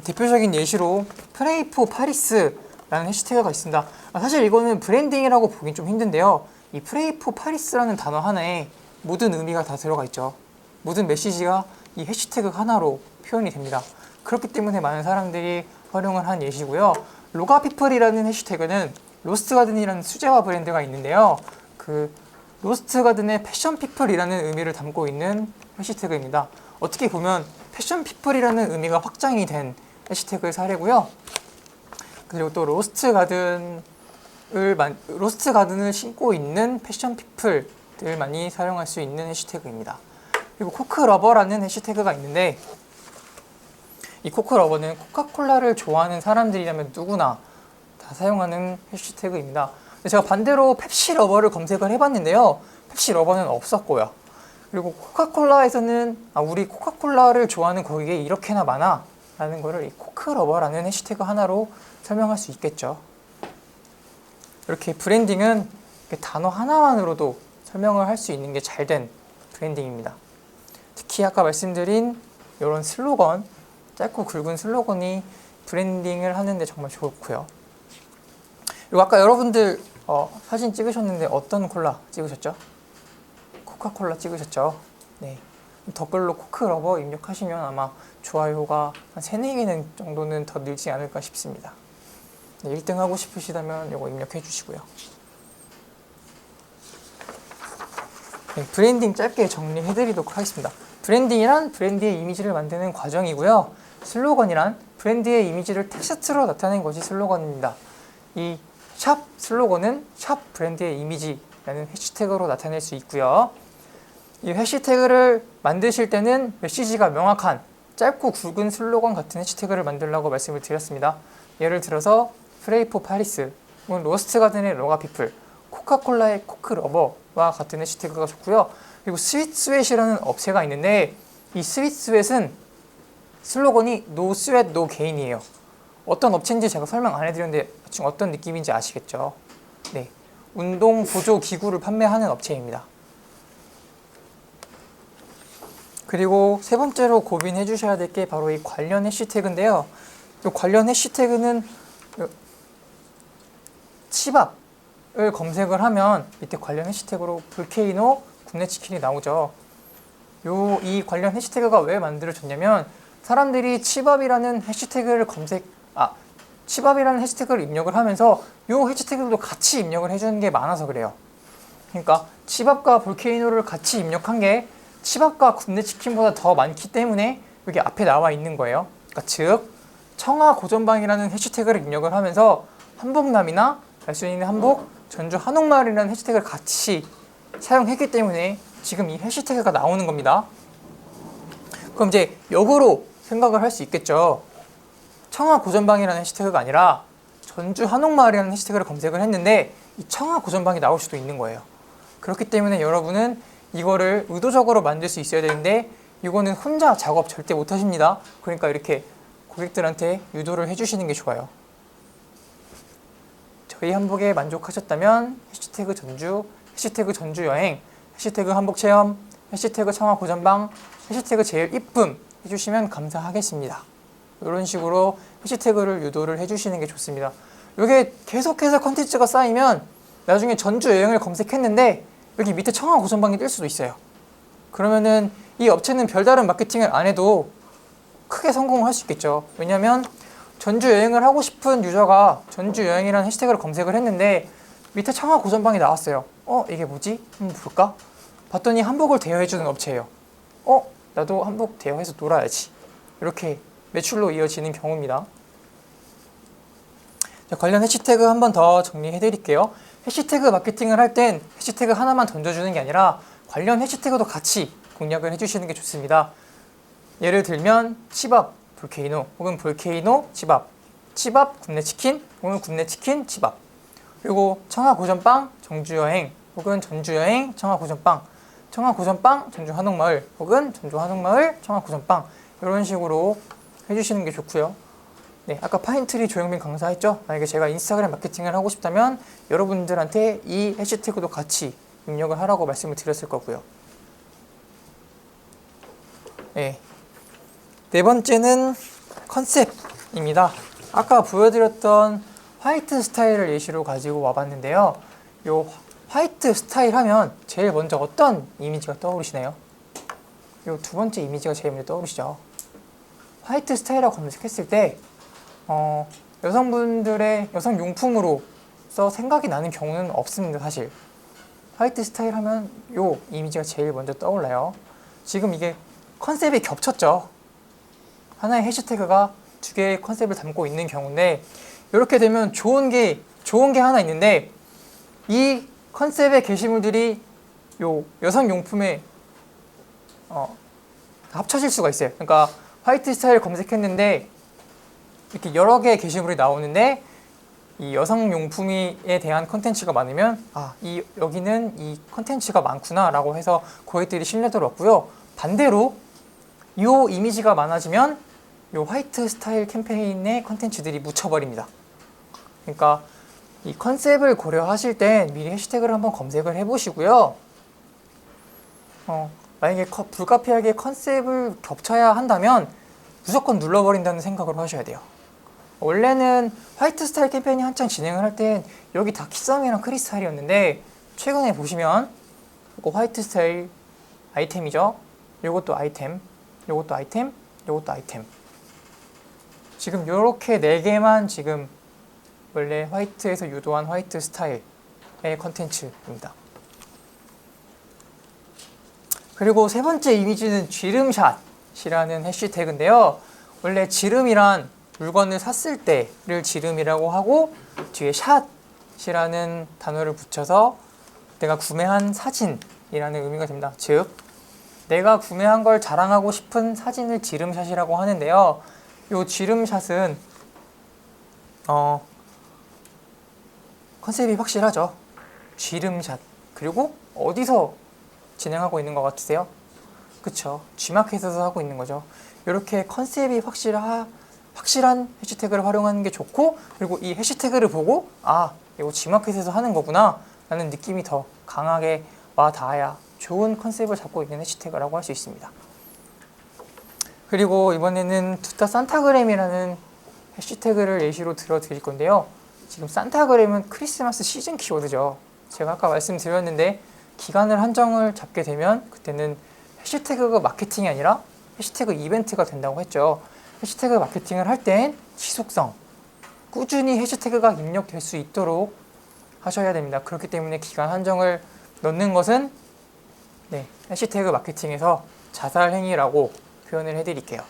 대표적인 예시로 Pray for Paris라는 해시태그가 있습니다. 사실 이거는 브랜딩이라고 보긴 좀 힘든데요. 이 Pray for Paris라는 단어 하나에 모든 의미가 다 들어가 있죠. 모든 메시지가 이 해시태그 하나로 표현이 됩니다. 그렇기 때문에 많은 사람들이 활용을 한 예시고요. 로가피플이라는 해시태그는 로스트 가든이라는 수제화 브랜드가 있는데요. 그 로스트 가든의 패션 피플이라는 의미를 담고 있는 해시태그입니다. 어떻게 보면 패션 피플이라는 의미가 확장이 된 해시태그의 사례고요. 그리고 또 로스트 가든을 신고 있는 패션 피플들 많이 사용할 수 있는 해시태그입니다. 그리고 코크러버라는 해시태그가 있는데 이 코크러버는 코카콜라를 좋아하는 사람들이라면 누구나 다 사용하는 해시태그입니다. 제가 반대로 펩시러버를 검색을 해봤는데요. 펩시러버는 없었고요. 그리고 코카콜라에서는 우리 코카콜라를 좋아하는 고객이 이렇게나 많아 라는 거를 이 코크러버라는 해시태그 하나로 설명할 수 있겠죠. 이렇게 브랜딩은 단어 하나만으로도 설명을 할 수 있는 게 잘 된 브랜딩입니다. 특히 아까 말씀드린 이런 슬로건, 짧고 굵은 슬로건이 브랜딩을 하는데 정말 좋고요. 그리고 아까 여러분들 사진 찍으셨는데 어떤 콜라 찍으셨죠? 코카콜라 찍으셨죠? 네. 댓글로 코크러버 입력하시면 아마 좋아요가 한 3, 4개는 정도는 더 늘지 않을까 싶습니다. 네, 1등 하고 싶으시다면 이거 입력해 주시고요. 네, 브랜딩 짧게 정리해 드리도록 하겠습니다. 브랜딩이란 브랜드의 이미지를 만드는 과정이고요. 슬로건이란 브랜드의 이미지를 텍스트로 나타낸 것이 슬로건입니다. 이 샵 슬로건은 샵 브랜드의 이미지라는 해시태그로 나타낼 수 있고요. 이 해시태그를 만드실 때는 메시지가 명확한 짧고 굵은 슬로건 같은 해시태그를 만들라고 말씀을 드렸습니다. 예를 들어서 프레이 포 파리스, 로스트 가든의 로가 피플, 코카콜라의 코크러버와 같은 해시태그가 좋고요. 그리고 스윗스웨이라는 업체가 있는데 이 스윗스웨트은 슬로건이 No Sweat No Gain이에요. 어떤 업체인지 제가 설명 안 해드렸는데 대충 어떤 느낌인지 아시겠죠? 네, 운동 보조 기구를 판매하는 업체입니다. 그리고 세 번째로 고민해 주셔야 될 게 바로 이 관련 해시태그인데요. 이 관련 해시태그는 치밥을 검색을 하면 밑에 관련 해시태그로 볼케이노 굽네치킨이 나오죠. 이 관련 해시태그가 왜 만들어졌냐면 사람들이 치밥이라는 해시태그를 치밥이라는 해시태그를 입력을 하면서 이 해시태그도 같이 입력을 해주는 게 많아서 그래요. 그러니까 치밥과 볼케이노를 같이 입력한 게 치밥과 굽네치킨보다 더 많기 때문에 여기 앞에 나와 있는 거예요. 그러니까 즉 청아 고전방이라는 해시태그를 입력을 하면서 한복남이나 갈 수 있는 한복, 전주 한옥마을이라는 해시태그를 같이 사용했기 때문에 지금 이 해시태그가 나오는 겁니다. 그럼 이제 역으로 생각을 할 수 있겠죠. 청아 고전방이라는 해시태그가 아니라 전주 한옥마을이라는 해시태그를 검색을 했는데 이 청아 고전방이 나올 수도 있는 거예요. 그렇기 때문에 여러분은 이거를 의도적으로 만들 수 있어야 되는데 이거는 혼자 작업 절대 못 하십니다. 그러니까 이렇게 고객들한테 유도를 해주시는 게 좋아요. 저희 한복에 만족하셨다면 해시태그 전주, 해시태그 전주 여행, 해시태그 한복 체험, 해시태그 청아 고전방, 해시태그 제일 이쁨 해주시면 감사하겠습니다. 이런 식으로 해시태그를 유도를 해주시는 게 좋습니다. 이게 계속해서 컨텐츠가 쌓이면 나중에 전주 여행을 검색했는데 여기 밑에 청아 고전방이 뜰 수도 있어요. 그러면은 이 업체는 별다른 마케팅을 안 해도 크게 성공을 할 수 있겠죠. 왜냐면 전주 여행을 하고 싶은 유저가 전주 여행이라는 해시태그를 검색을 했는데 밑에 청아 고전방이 나왔어요. 이게 뭐지? 한번 볼까? 봤더니 한복을 대여해주는 업체예요. 나도 한복 대여해서 놀아야지. 이렇게 매출로 이어지는 경우입니다. 자, 관련 해시태그 한 번 더 정리해 드릴게요. 해시태그 마케팅을 할 땐 해시태그 하나만 던져주는 게 아니라 관련 해시태그도 같이 공략을 해주시는 게 좋습니다. 예를 들면 치밥 볼케이노 혹은 볼케이노 치밥, 치밥 굽네치킨 혹은 굽네치킨 치밥, 그리고 청아 고전빵 전주여행 혹은 전주여행 청아 고전빵, 청아 고전빵 전주 한옥마을 혹은 전주 한옥마을 청아 고전빵, 이런 식으로 해주시는 게 좋고요. 네, 아까 파인트리 조영민 강사 했죠? 만약에 제가 인스타그램 마케팅을 하고 싶다면 여러분들한테 이 해시태그도 같이 입력을 하라고 말씀을 드렸을 거고요. 네, 네 번째는 컨셉입니다. 아까 보여드렸던 화이트 스타일을 예시로 가지고 와봤는데요. 요 화이트 스타일 하면 제일 먼저 어떤 이미지가 떠오르시나요? 요 두 번째 이미지가 제일 먼저 떠오르시죠. 화이트 스타일이라고 검색했을 때 여성분들의 여성용품으로 서 생각이 나는 경우는 없습니다. 사실 화이트 스타일 하면 요 이미지가 제일 먼저 떠올라요. 지금 이게 컨셉이 겹쳤죠. 하나의 해시태그가 두 개의 컨셉을 담고 있는 경우인데, 이렇게 되면 좋은 게 하나 있는데, 이 컨셉의 게시물들이 요 여성용품에 합쳐질 수가 있어요. 그러니까 화이트 스타일 검색했는데 이렇게 여러 개의 게시물이 나오는데, 이 여성용품에 대한 컨텐츠가 많으면 여기는 이 컨텐츠가 많구나 라고 해서 고객들이 신뢰도를 얻고요. 반대로 이 이미지가 많아지면 이 화이트 스타일 캠페인의 컨텐츠들이 묻혀버립니다. 그러니까 이 컨셉을 고려하실 땐 미리 해시태그를 한번 검색을 해보시고요. 만약에 불가피하게 컨셉을 겹쳐야 한다면 무조건 눌러버린다는 생각으로 하셔야 돼요. 원래는 화이트 스타일 캠페인이 한창 진행을 할 땐 여기 다 키썸이랑 크리스탈이었는데, 최근에 보시면 이거 화이트 스타일 아이템이죠. 요것도 아이템, 요것도 아이템, 요것도 아이템. 지금 이렇게 4개만 지금 원래 화이트에서 유도한 화이트 스타일의 컨텐츠입니다. 그리고 세 번째 이미지는 지름샷이라는 해시태그인데요. 원래 지름이란 물건을 샀을 때를 지름이라고 하고, 뒤에 샷이라는 단어를 붙여서 내가 구매한 사진이라는 의미가 됩니다. 즉, 내가 구매한 걸 자랑하고 싶은 사진을 지름샷이라고 하는데요. 이 지름샷은 컨셉이 확실하죠. 지름샷. 그리고 어디서 진행하고 있는 것 같으세요? 그쵸, G마켓에서 하고 있는 거죠. 이렇게 컨셉이 확실한 해시태그를 활용하는 게 좋고, 그리고 이 해시태그를 보고 이거 G마켓에서 하는 거구나 라는 느낌이 더 강하게 와 닿아야 좋은 컨셉을 잡고 있는 해시태그라고 할 수 있습니다. 그리고 이번에는 두타 산타그램이라는 해시태그를 예시로 들어드릴 건데요. 지금 산타그램은 크리스마스 시즌 키워드죠. 제가 아까 말씀드렸는데, 기간을 한정을 잡게 되면 그때는 해시태그가 마케팅이 아니라 해시태그 이벤트가 된다고 했죠. 해시태그 마케팅을 할 땐 지속성, 꾸준히 해시태그가 입력될 수 있도록 하셔야 됩니다. 그렇기 때문에 기간 한정을 넣는 것은 해시태그 마케팅에서 자살 행위라고 표현을 해드릴게요.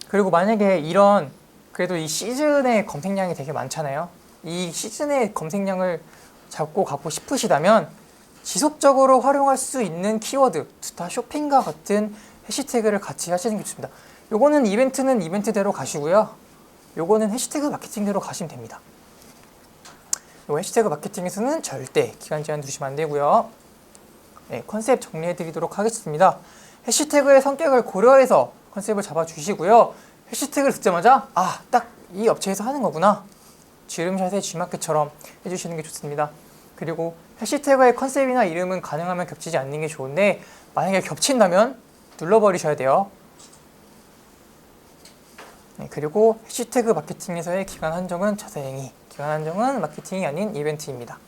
그리고 만약에 그래도 이 시즌의 검색량이 되게 많잖아요. 이 시즌의 검색량을 잡고 가고 싶으시다면 지속적으로 활용할 수 있는 키워드, 두타 쇼핑과 같은 해시태그를 같이 하시는 게 좋습니다. 요거는 이벤트는 이벤트대로 가시고요. 요거는 해시태그 마케팅대로 가시면 됩니다. 요 해시태그 마케팅에서는 절대 기간 제한 두시면 안 되고요. 컨셉 정리해 드리도록 하겠습니다. 해시태그의 성격을 고려해서 컨셉을 잡아 주시고요. 해시태그를 듣자마자 딱 이 업체에서 하는 거구나, 지름샷의 G마켓처럼 해주시는 게 좋습니다. 그리고 해시태그의 컨셉이나 이름은 가능하면 겹치지 않는 게 좋은데, 만약에 겹친다면 눌러버리셔야 돼요. 그리고 해시태그 마케팅에서의 기간 한정은 자사행위, 기간 한정은 마케팅이 아닌 이벤트입니다.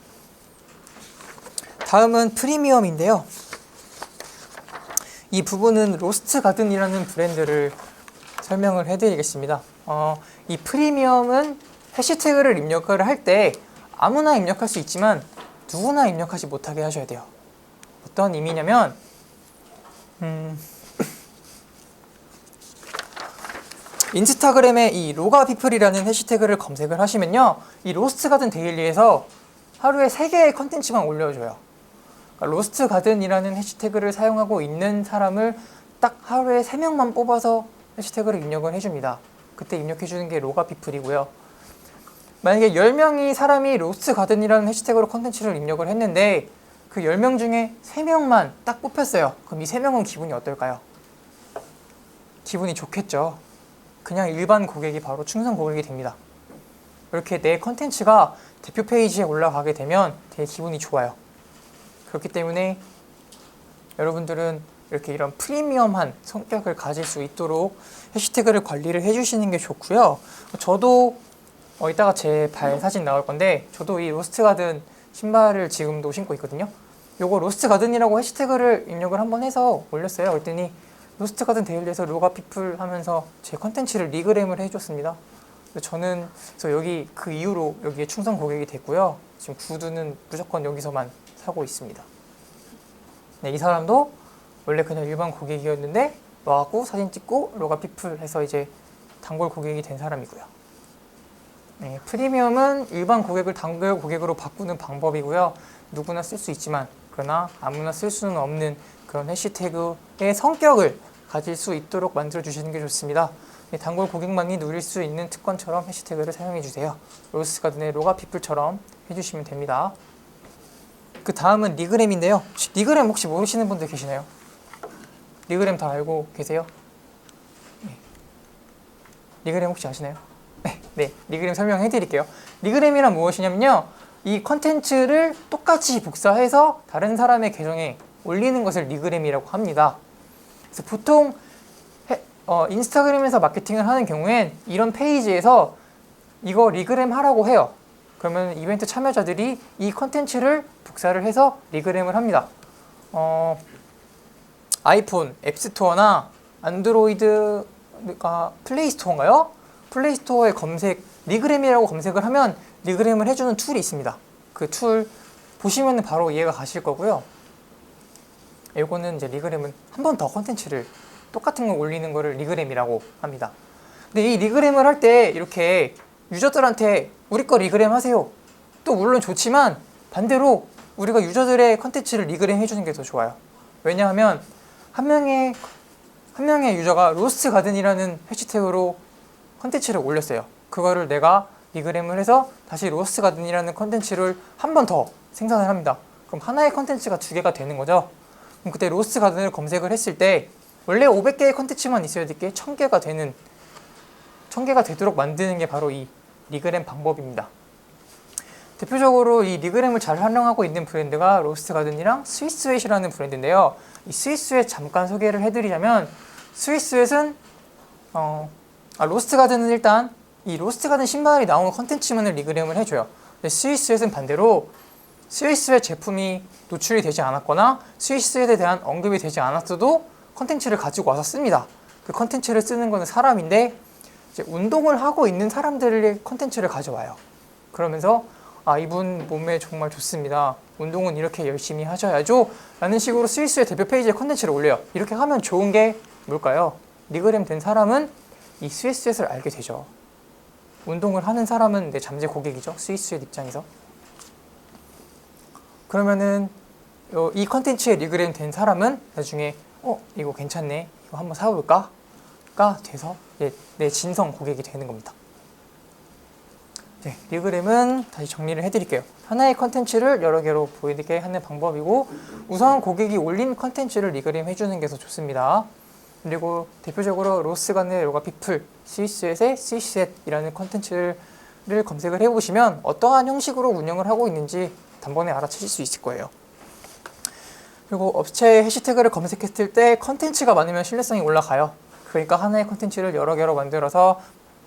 다음은 프리미엄인데요. 이 부분은 로스트 가든이라는 브랜드를 설명을 해드리겠습니다. 이 프리미엄은 해시태그를 입력을 할 때 아무나 입력할 수 있지만 누구나 입력하지 못하게 하셔야 돼요. 어떤 의미냐면 인스타그램에 이 로가피플이라는 해시태그를 검색을 하시면요, 이 로스트 가든 데일리에서 하루에 3개의 컨텐츠만 올려줘요. 그러니까 로스트 가든이라는 해시태그를 사용하고 있는 사람을 딱 하루에 3명만 뽑아서 해시태그를 입력을 해줍니다. 그때 입력해주는 게 로가피플이고요. 만약에 10명이 사람이 로스트 가든이라는 해시태그로 컨텐츠를 입력을 했는데 그 10명 중에 3명만 딱 뽑혔어요. 그럼 이 3명은 기분이 어떨까요? 기분이 좋겠죠. 그냥 일반 고객이 바로 충성 고객이 됩니다. 이렇게 내 컨텐츠가 대표 페이지에 올라가게 되면 되게 기분이 좋아요. 그렇기 때문에 여러분들은 이렇게 이런 프리미엄한 성격을 가질 수 있도록 해시태그를 관리를 해주시는 게 좋고요. 저도 이따가 제 발 사진 나올 건데, 저도 이 로스트 가든 신발을 지금도 신고 있거든요. 요거 로스트 가든이라고 해시태그를 입력을 한번 해서 올렸어요. 그랬더니 로스트 가든 데일리에서 로가피플 하면서 제 컨텐츠를 리그램을 해줬습니다. 저는 그래서 여기 그 이후로 여기에 충성 고객이 됐고요. 지금 구두는 무조건 여기서만 사고 있습니다. 네, 이 사람도 원래 그냥 일반 고객이었는데 와갖고 사진 찍고 로가피플 해서 이제 단골 고객이 된 사람이고요. 네, 프리미엄은 일반 고객을 단골 고객으로 바꾸는 방법이고요. 누구나 쓸 수 있지만 그러나 아무나 쓸 수는 없는 그런 해시태그의 성격을 가질 수 있도록 만들어 주시는 게 좋습니다. 네, 단골 고객만이 누릴 수 있는 특권처럼 해시태그를 사용해 주세요. 로스가든의 로가피플처럼 해주시면 됩니다. 그 다음은 리그램인데요. 리그램 혹시 모르시는 분들 계시나요? 리그램 다 알고 계세요? 네. 리그램 혹시 아시나요? 네, 리그램 설명해 드릴게요. 리그램이란 무엇이냐면요. 이 컨텐츠를 똑같이 복사해서 다른 사람의 계정에 올리는 것을 리그램이라고 합니다. 그래서 보통 인스타그램에서 마케팅을 하는 경우엔 이런 페이지에서 이거 리그램 하라고 해요. 그러면 이벤트 참여자들이 이 컨텐츠를 복사를 해서 리그램을 합니다. 아이폰 앱스토어나 안드로이드가 플레이스토어인가요? 플레이스토어에 리그램이라고 검색을 하면 리그램을 해주는 툴이 있습니다. 그 툴 보시면 바로 이해가 가실 거고요. 이거는 이제 리그램은 한 번 더 컨텐츠를 똑같은 거 올리는 거를 리그램이라고 합니다. 근데 이 리그램을 할 때 이렇게 유저들한테 우리 거 리그램 하세요. 또 물론 좋지만 반대로 우리가 유저들의 컨텐츠를 리그램 해주는 게 더 좋아요. 왜냐하면 한 명의 유저가 로스트 가든이라는 해시태그로 컨텐츠를 올렸어요. 그거를 내가 리그램을 해서 다시 로스트 가든이라는 컨텐츠를 한 번 더 생산을 합니다. 그럼 하나의 컨텐츠가 두 개가 되는 거죠. 그럼 그때 로스트 가든을 검색을 했을 때 원래 500개의 컨텐츠만 있어야 될 게 1000개가 되도록 만드는 게 바로 이 리그램 방법입니다. 대표적으로 이 리그램을 잘 활용하고 있는 브랜드가 로스트 가든이랑 스위스웨이라는 브랜드인데요. 이 스위스웨이 잠깐 소개를 해드리자면 스위스웨이는 로스트 가든은 일단 이 로스트 가든 신발이 나오는 컨텐츠만을 리그램을 해줘요. 근데 스위스웨이는 반대로 스위스웨이 제품이 노출이 되지 않았거나 스위스웨이에 대한 언급이 되지 않았어도 컨텐츠를 가지고 와서 씁니다. 그 컨텐츠를 쓰는 거는 사람인데 이제 운동을 하고 있는 사람들의 컨텐츠를 가져와요. 그러면서 이분 몸에 정말 좋습니다. 운동은 이렇게 열심히 하셔야죠. 라는 식으로 스위스의 대표 페이지에 컨텐츠를 올려요. 이렇게 하면 좋은 게 뭘까요? 리그램 된 사람은 이 스위스에서 알게 되죠. 운동을 하는 사람은 내 잠재 고객이죠. 스위스의 입장에서. 그러면은 이 컨텐츠에 리그램 된 사람은 나중에 이거 괜찮네. 이거 한번 사볼까? 가 돼서 내 진성 고객이 되는 겁니다. 네, 리그램은 다시 정리를 해드릴게요. 하나의 컨텐츠를 여러 개로 보이게 하는 방법이고 우선 고객이 올린 컨텐츠를 리그램 해주는 게 더 좋습니다. 그리고 대표적으로 로스가든의 로가피플, 스위스의 스위스앳이라는 컨텐츠를 검색을 해보시면 어떠한 형식으로 운영을 하고 있는지 단번에 알아채실 수 있을 거예요. 그리고 업체의 해시태그를 검색했을 때 컨텐츠가 많으면 신뢰성이 올라가요. 그러니까 하나의 컨텐츠를 여러 개로 만들어서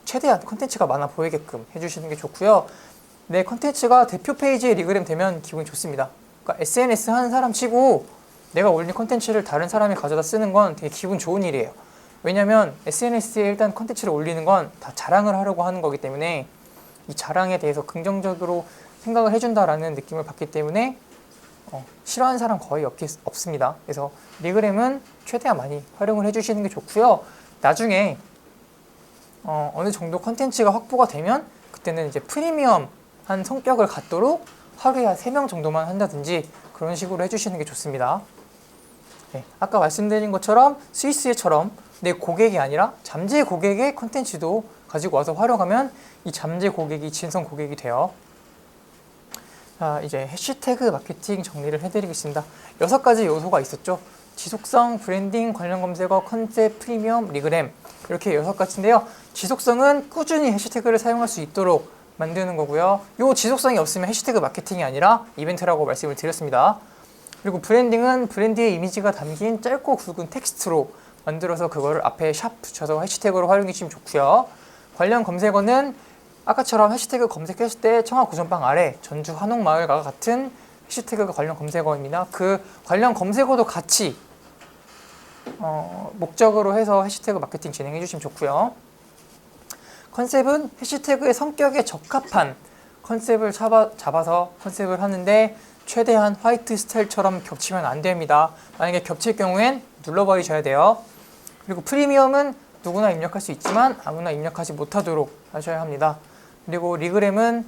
최대한 컨텐츠가 많아 보이게끔 해주시는 게 좋고요. 내 컨텐츠가 대표 페이지에 리그램 되면 기분이 좋습니다. 그러니까 SNS 하는 사람 치고 내가 올린 컨텐츠를 다른 사람이 가져다 쓰는 건 되게 기분 좋은 일이에요. 왜냐면 SNS에 일단 컨텐츠를 올리는 건 다 자랑을 하려고 하는 거기 때문에 이 자랑에 대해서 긍정적으로 생각을 해준다라는 느낌을 받기 때문에 싫어하는 사람 거의 없습니다. 그래서 리그램은 최대한 많이 활용을 해주시는 게 좋고요. 나중에 어느 정도 컨텐츠가 확보가 되면 그때는 이제 프리미엄한 성격을 갖도록 하루에 한 3명 정도만 한다든지 그런 식으로 해주시는 게 좋습니다. 네, 아까 말씀드린 것처럼 스위스처럼 내 고객이 아니라 잠재 고객의 컨텐츠도 가지고 와서 활용하면 이 잠재 고객이 진성 고객이 돼요. 자, 이제 해시태그 마케팅 정리를 해드리겠습니다. 6가지 요소가 있었죠. 지속성, 브랜딩, 관련 검색어, 컨셉, 프리미엄, 리그램 이렇게 6가지인데요. 지속성은 꾸준히 해시태그를 사용할 수 있도록 만드는 거고요. 이 지속성이 없으면 해시태그 마케팅이 아니라 이벤트라고 말씀을 드렸습니다. 그리고 브랜딩은 브랜드의 이미지가 담긴 짧고 굵은 텍스트로 만들어서 그거를 앞에 샵 붙여서 해시태그로 활용해 주시면 좋고요. 관련 검색어는 아까처럼 해시태그 검색했을 때 청아 고전방 아래 전주 한옥마을과 같은 해시태그가 관련 검색어입니다. 그 관련 검색어도 같이 목적으로 해서 해시태그 마케팅 진행해 주시면 좋고요. 컨셉은 해시태그의 성격에 적합한 컨셉을 잡아서 컨셉을 하는데 최대한 화이트 스타일처럼 겹치면 안 됩니다. 만약에 겹칠 경우엔 눌러버리셔야 돼요. 그리고 프리미엄은 누구나 입력할 수 있지만 아무나 입력하지 못하도록 하셔야 합니다. 그리고 리그램은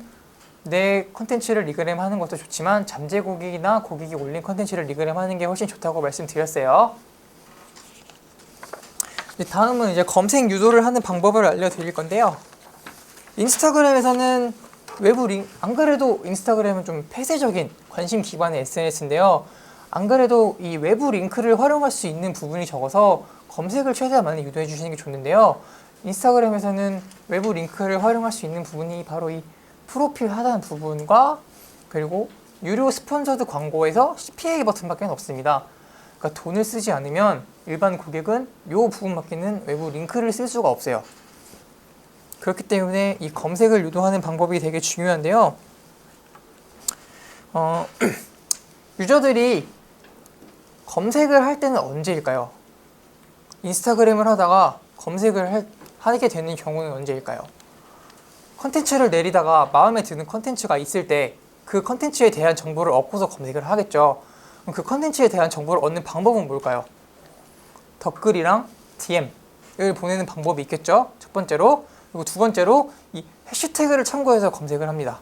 내 컨텐츠를 리그램 하는 것도 좋지만 잠재 고객이나 고객이 올린 컨텐츠를 리그램 하는 게 훨씬 좋다고 말씀드렸어요. 다음은 이제 검색 유도를 하는 방법을 알려드릴 건데요. 인스타그램에서는 외부 링크, 안 그래도 인스타그램은 좀 폐쇄적인 관심 기반의 SNS인데요. 안 그래도 이 외부 링크를 활용할 수 있는 부분이 적어서 검색을 최대한 많이 유도해 주시는 게 좋는데요. 인스타그램에서는 외부 링크를 활용할 수 있는 부분이 바로 이 프로필 하단 부분과 그리고 유료 스폰서드 광고에서 CPA 버튼밖에 없습니다. 그러니까 돈을 쓰지 않으면 일반 고객은 이 부분밖에는 외부 링크를 쓸 수가 없어요. 그렇기 때문에 이 검색을 유도하는 방법이 되게 중요한데요. 유저들이 검색을 할 때는 언제일까요? 인스타그램을 하다가 검색을 하게 되는 경우는 언제일까요? 컨텐츠를 내리다가 마음에 드는 컨텐츠가 있을 때 그 컨텐츠에 대한 정보를 얻고서 검색을 하겠죠. 그럼 그 컨텐츠에 대한 정보를 얻는 방법은 뭘까요? 댓글이랑 DM을 보내는 방법이 있겠죠. 첫 번째로. 그리고 두 번째로 이 해시태그를 참고해서 검색을 합니다.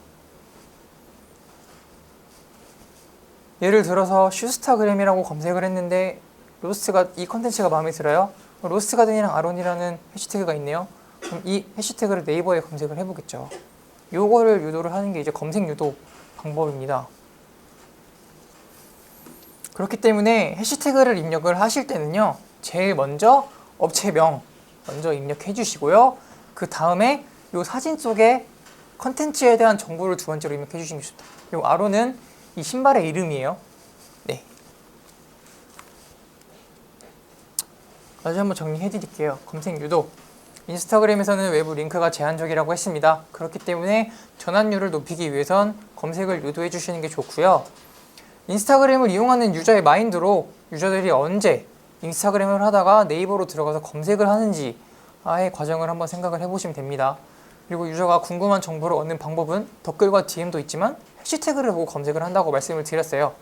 예를 들어서 슈스타그램이라고 검색을 했는데 로스트가 이 컨텐츠가 마음에 들어요. 로스트가든이랑 아론이라는 해시태그가 있네요. 그럼 이 해시태그를 네이버에 검색을 해보겠죠. 요거를 유도를 하는 게 이제 검색 유도 방법입니다. 그렇기 때문에 해시태그를 입력을 하실 때는요, 제일 먼저 업체명 먼저 입력해 주시고요. 그 다음에 요 사진 속에 컨텐츠에 대한 정보를 두 번째로 입력해 주시는 게 좋다. 요 아로는 이 신발의 이름이에요. 네. 다시 한번 정리해 드릴게요. 검색 유도. 인스타그램에서는 외부 링크가 제한적이라고 했습니다. 그렇기 때문에 전환율을 높이기 위해선 검색을 유도해 주시는 게 좋고요. 인스타그램을 이용하는 유저의 마인드로 유저들이 언제 인스타그램을 하다가 네이버로 들어가서 검색을 하는지 아예 과정을 한번 생각을 해보시면 됩니다. 그리고 유저가 궁금한 정보를 얻는 방법은 댓글과 DM도 있지만 해시태그를 보고 검색을 한다고 말씀을 드렸어요.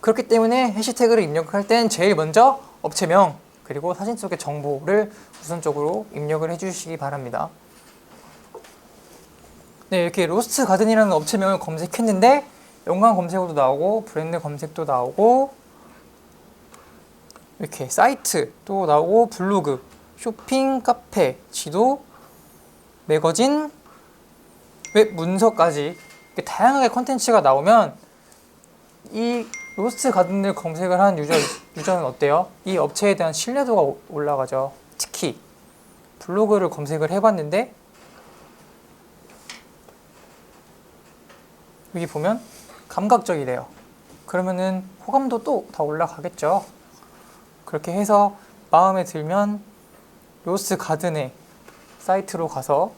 그렇기 때문에 해시태그를 입력할 땐 제일 먼저 업체명 그리고 사진 속의 정보를 우선적으로 입력을 해주시기 바랍니다. 네, 이렇게 로스트 가든이라는 업체명을 검색했는데 연관 검색어도 나오고 브랜드 검색도 나오고 이렇게 사이트도 나오고 블로그, 쇼핑, 카페, 지도, 매거진, 웹 문서까지 이렇게 다양하게 컨텐츠가 나오면 이 로스트 가든을 검색을 한 유저는 어때요? 이 업체에 대한 신뢰도가 올라가죠. 특히 블로그를 검색을 해봤는데 여기 보면 감각적이래요. 그러면은 호감도 또 더 올라가겠죠. 그렇게 해서 마음에 들면 로스트 가든의 사이트로 가서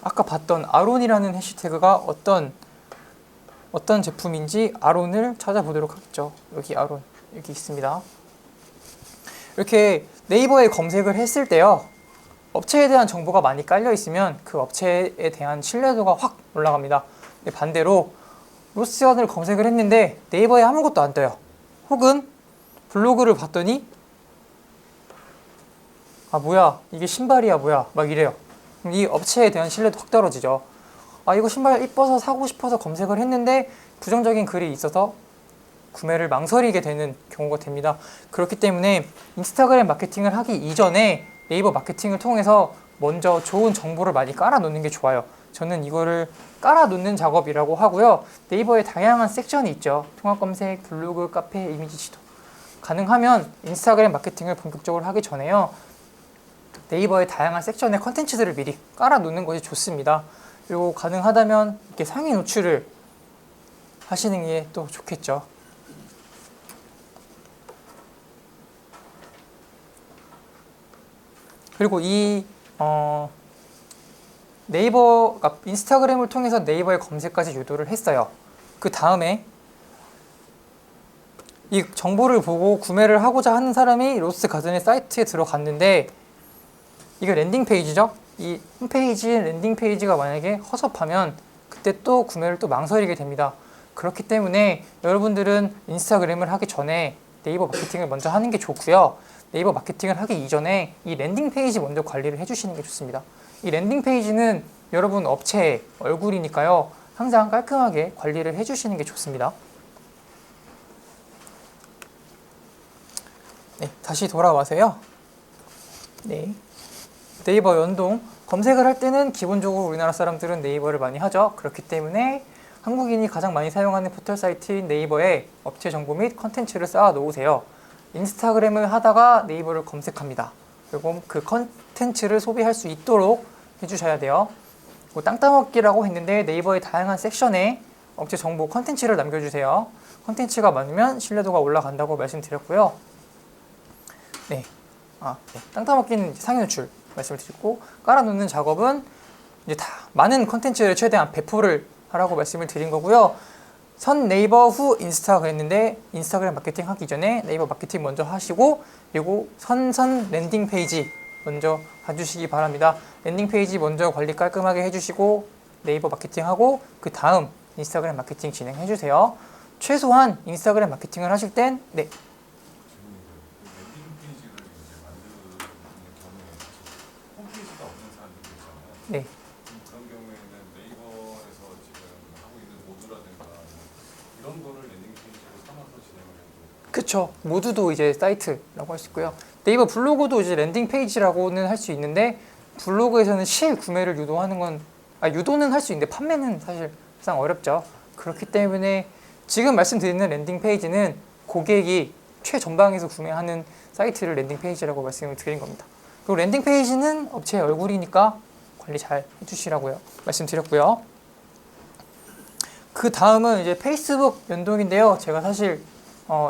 아까 봤던 아론이라는 해시태그가 어떤 제품인지 아론을 찾아보도록 하겠죠. 여기 아론 여기 있습니다. 이렇게 네이버에 검색을 했을 때요, 업체에 대한 정보가 많이 깔려 있으면 그 업체에 대한 신뢰도가 확 올라갑니다. 반대로 로스트가든을 검색을 했는데 네이버에 아무것도 안 떠요. 혹은 블로그를 봤더니 아 뭐야 이게 신발이야 뭐야 막 이래요. 그럼 이 업체에 대한 신뢰도 확 떨어지죠. 아 이거 신발 이뻐서 사고 싶어서 검색을 했는데 부정적인 글이 있어서 구매를 망설이게 되는 경우가 됩니다. 그렇기 때문에 인스타그램 마케팅을 하기 이전에 네이버 마케팅을 통해서 먼저 좋은 정보를 많이 깔아 놓는 게 좋아요. 저는 이거를 깔아 놓는 작업이라고 하고요. 네이버에 다양한 섹션이 있죠. 통합 검색, 블로그, 카페, 이미지 지도. 가능하면 인스타그램 마케팅을 본격적으로 하기 전에요, 네이버의 다양한 섹션에 컨텐츠들을 미리 깔아 놓는 것이 좋습니다. 그리고 가능하다면 이렇게 상위 노출을 하시는 게 또 좋겠죠. 그리고 이 네이버가 인스타그램을 통해서 네이버의 검색까지 유도를 했어요. 그 다음에 이 정보를 보고 구매를 하고자 하는 사람이 로스트 가든의 사이트에 들어갔는데 이게 랜딩 페이지죠. 이 홈페이지의 랜딩 페이지가 만약에 허접하면 그때 또 구매를 또 망설이게 됩니다. 그렇기 때문에 여러분들은 인스타그램을 하기 전에 네이버 마케팅을 먼저 하는 게 좋고요. 네이버 마케팅을 하기 이전에 이 랜딩 페이지 먼저 관리를 해주시는 게 좋습니다. 이 랜딩 페이지는 여러분 업체의 얼굴이니까요. 항상 깔끔하게 관리를 해주시는 게 좋습니다. 네, 다시 돌아와서요. 네, 네이버 연동 검색을 할 때는 기본적으로 우리나라 사람들은 네이버를 많이 하죠. 그렇기 때문에 한국인이 가장 많이 사용하는 포털 사이트인 네이버에 업체 정보 및 컨텐츠를 쌓아 놓으세요. 인스타그램을 하다가 네이버를 검색합니다. 그리고 그 컨텐츠를 소비할 수 있도록 해주셔야 돼요. 뭐 땅따먹기라고 했는데 네이버의 다양한 섹션에 업체 정보 컨텐츠를 남겨주세요. 컨텐츠가 많으면 신뢰도가 올라간다고 말씀드렸고요. 네, 네. 땅따먹기는 상위 노출 말씀을 드렸고, 깔아놓는 작업은 이제 다 많은 컨텐츠를 최대한 배포를 하라고 말씀을 드린 거고요. 선 네이버 후 인스타 그랬는데 인스타그램 마케팅 하기 전에 네이버 마케팅 먼저 하시고, 그리고 선선 랜딩 페이지 먼저 봐주시기 바랍니다. 랜딩 페이지 먼저 관리 깔끔하게 해주시고 네이버 마케팅 하고 그 다음 인스타그램 마케팅 진행해 주세요. 최소한 인스타그램 마케팅을 하실 땐 네. 네.
그런 경우에는 네이버에서 지금 하고 있는 모드라든가 이런 거를 랜딩 페이지로 삼아서 진행을 해도
그쵸. 모두도 이제 사이트라고 할 수 있고요. 네이버 블로그도 이제 랜딩 페이지라고는 할 수 있는데 블로그에서는 실구매를 유도하는 건 유도는 할 수 있는데 판매는 사실상 어렵죠. 그렇기 때문에 지금 말씀드리는 랜딩 페이지는 고객이 최전방에서 구매하는 사이트를 랜딩 페이지라고 말씀을 드린 겁니다. 그리고 랜딩 페이지는 업체의 얼굴이니까 관리 잘 해주시라고요 말씀드렸고요. 그 다음은 이제 페이스북 연동인데요. 제가 사실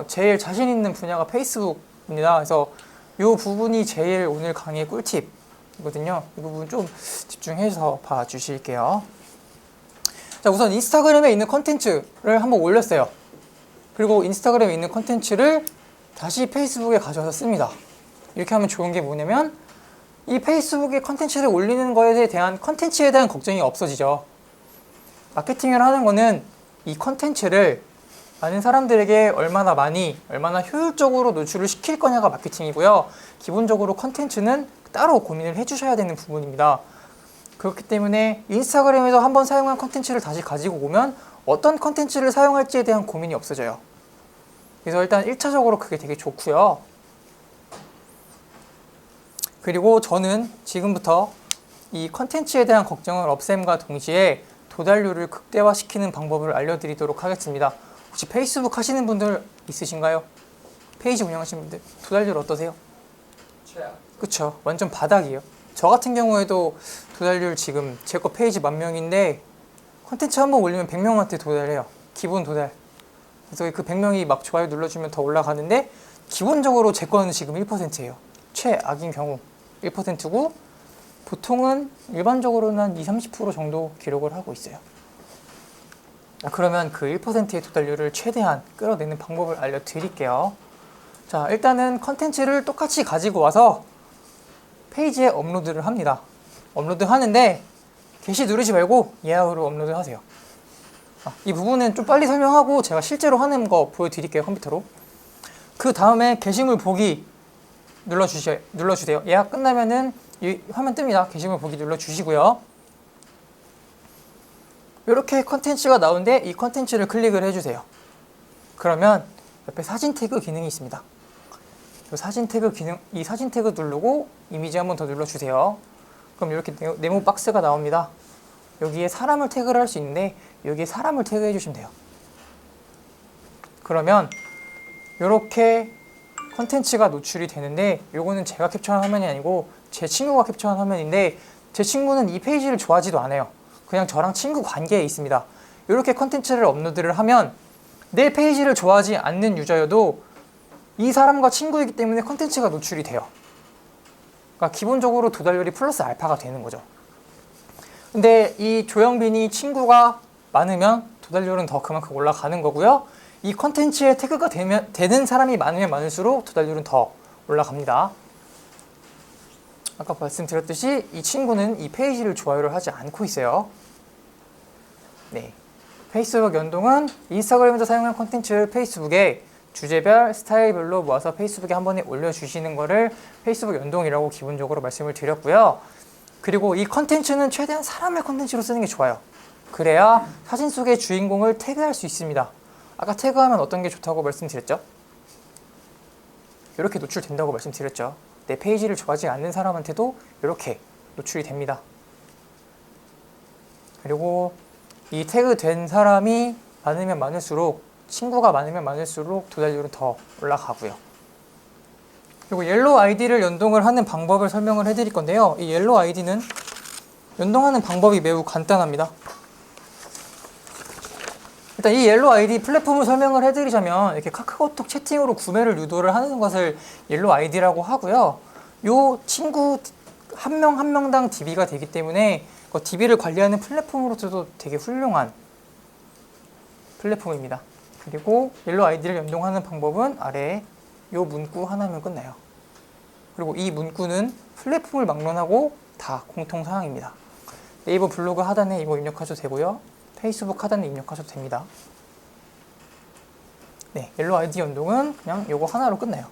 제일 자신 있는 분야가 페이스북입니다. 그래서 이 부분이 제일 오늘 강의의 꿀팁이거든요. 이 부분 좀 집중해서 봐주실게요. 자, 우선 인스타그램에 있는 컨텐츠를 한번 올렸어요. 그리고 인스타그램에 있는 컨텐츠를 다시 페이스북에 가져와서 씁니다. 이렇게 하면 좋은 게 뭐냐면 이 페이스북에 컨텐츠를 올리는 거에 대한 컨텐츠에 대한 걱정이 없어지죠. 마케팅을 하는 거는 이 컨텐츠를 많은 사람들에게 얼마나 많이, 얼마나 효율적으로 노출을 시킬 거냐가 마케팅이고요. 기본적으로 컨텐츠는 따로 고민을 해주셔야 되는 부분입니다. 그렇기 때문에 인스타그램에서 한번 사용한 컨텐츠를 다시 가지고 오면 어떤 컨텐츠를 사용할지에 대한 고민이 없어져요. 그래서 일단 1차적으로 그게 되게 좋고요. 그리고 저는 지금부터 이 컨텐츠에 대한 걱정을 없앰과 동시에 도달률을 극대화시키는 방법을 알려드리도록 하겠습니다. 혹시 페이스북 하시는 분들 있으신가요? 페이지 운영하시는 분들 도달률 어떠세요?
최악.
그쵸, 완전 바닥이에요. 저 같은 경우에도 도달률 지금 제 거 페이지 10,000명인데 컨텐츠 한번 올리면 100명한테 도달해요. 기본 도달. 그래서 그 100명이 막 좋아요 눌러주면 더 올라가는데 기본적으로 제 거는 지금 1%예요. 최악인 경우 1%고 보통은 일반적으로는 한 20-30% 정도 기록을 하고 있어요. 그러면 그 1%의 도달률을 최대한 끌어내는 방법을 알려드릴게요. 자, 일단은 컨텐츠를 똑같이 가지고 와서 페이지에 업로드를 합니다. 업로드 하는데 게시 누르지 말고 예약으로 업로드 하세요. 이 부분은 좀 빨리 설명하고 제가 실제로 하는 거 보여드릴게요. 컴퓨터로. 그 다음에 게시물 보기 눌러주세요. 예약 끝나면은 이 화면 뜹니다. 게시물 보기 눌러주시고요. 이렇게 컨텐츠가 나오는데 이 컨텐츠를 클릭을 해주세요. 그러면 옆에 사진 태그 기능이 있습니다. 이 사진 태그 누르고 이미지 한번 더 눌러주세요. 그럼 이렇게 네모 박스가 나옵니다. 여기에 사람을 태그를 할 수 있는데 여기에 사람을 태그해 주시면 돼요. 그러면 이렇게 컨텐츠가 노출이 되는데 요거는 제가 캡처한 화면이 아니고 제 친구가 캡처한 화면인데 제 친구는 이 페이지를 좋아하지도 않아요. 그냥 저랑 친구 관계에 있습니다. 이렇게 컨텐츠를 업로드를 하면 내 페이지를 좋아하지 않는 유저여도 이 사람과 친구이기 때문에 컨텐츠가 노출이 돼요. 그러니까 기본적으로 도달률이 플러스 알파가 되는 거죠. 근데 이 조영빈이 친구가 많으면 도달률은 더 그만큼 올라가는 거고요. 이 컨텐츠에 태그가 되는 사람이 많으면 많을수록 도달률은 더 올라갑니다. 아까 말씀드렸듯이 이 친구는 이 페이지를 좋아요를 하지 않고 있어요. 네. 페이스북 연동은 인스타그램에서 사용한 콘텐츠를 페이스북에 주제별, 스타일별로 모아서 페이스북에 한 번에 올려주시는 거를 페이스북 연동이라고 기본적으로 말씀을 드렸고요. 그리고 이 콘텐츠는 최대한 사람의 콘텐츠로 쓰는 게 좋아요. 그래야 사진 속의 주인공을 태그할 수 있습니다. 아까 태그하면 어떤 게 좋다고 말씀드렸죠? 이렇게 노출된다고 말씀드렸죠. 내 페이지를 좋아하지 않는 사람한테도 이렇게 노출이 됩니다. 그리고 이 태그된 사람이 많으면 많을수록, 친구가 많으면 많을수록 도달률은 더 올라가고요. 그리고 옐로우 아이디를 연동을 하는 방법을 설명을 해드릴 건데요. 이 옐로우 아이디는 연동하는 방법이 매우 간단합니다. 일단 이 옐로우 아이디 플랫폼을 설명을 해드리자면 이렇게 카카오톡 채팅으로 구매를 유도를 하는 것을 옐로우 아이디라고 하고요. 요 친구 한 명 한 명당 DB가 되기 때문에 DB를 관리하는 플랫폼으로서도 되게 훌륭한 플랫폼입니다. 그리고 옐로우 아이디를 연동하는 방법은 아래에 요 문구 하나면 끝나요. 그리고 이 문구는 플랫폼을 막론하고 다 공통사항입니다. 네이버 블로그 하단에 이거 입력하셔도 되고요. 페이스북 하단에 입력하셔도 됩니다. 네, 옐로우 아이디 연동은 그냥 요거 하나로 끝나요.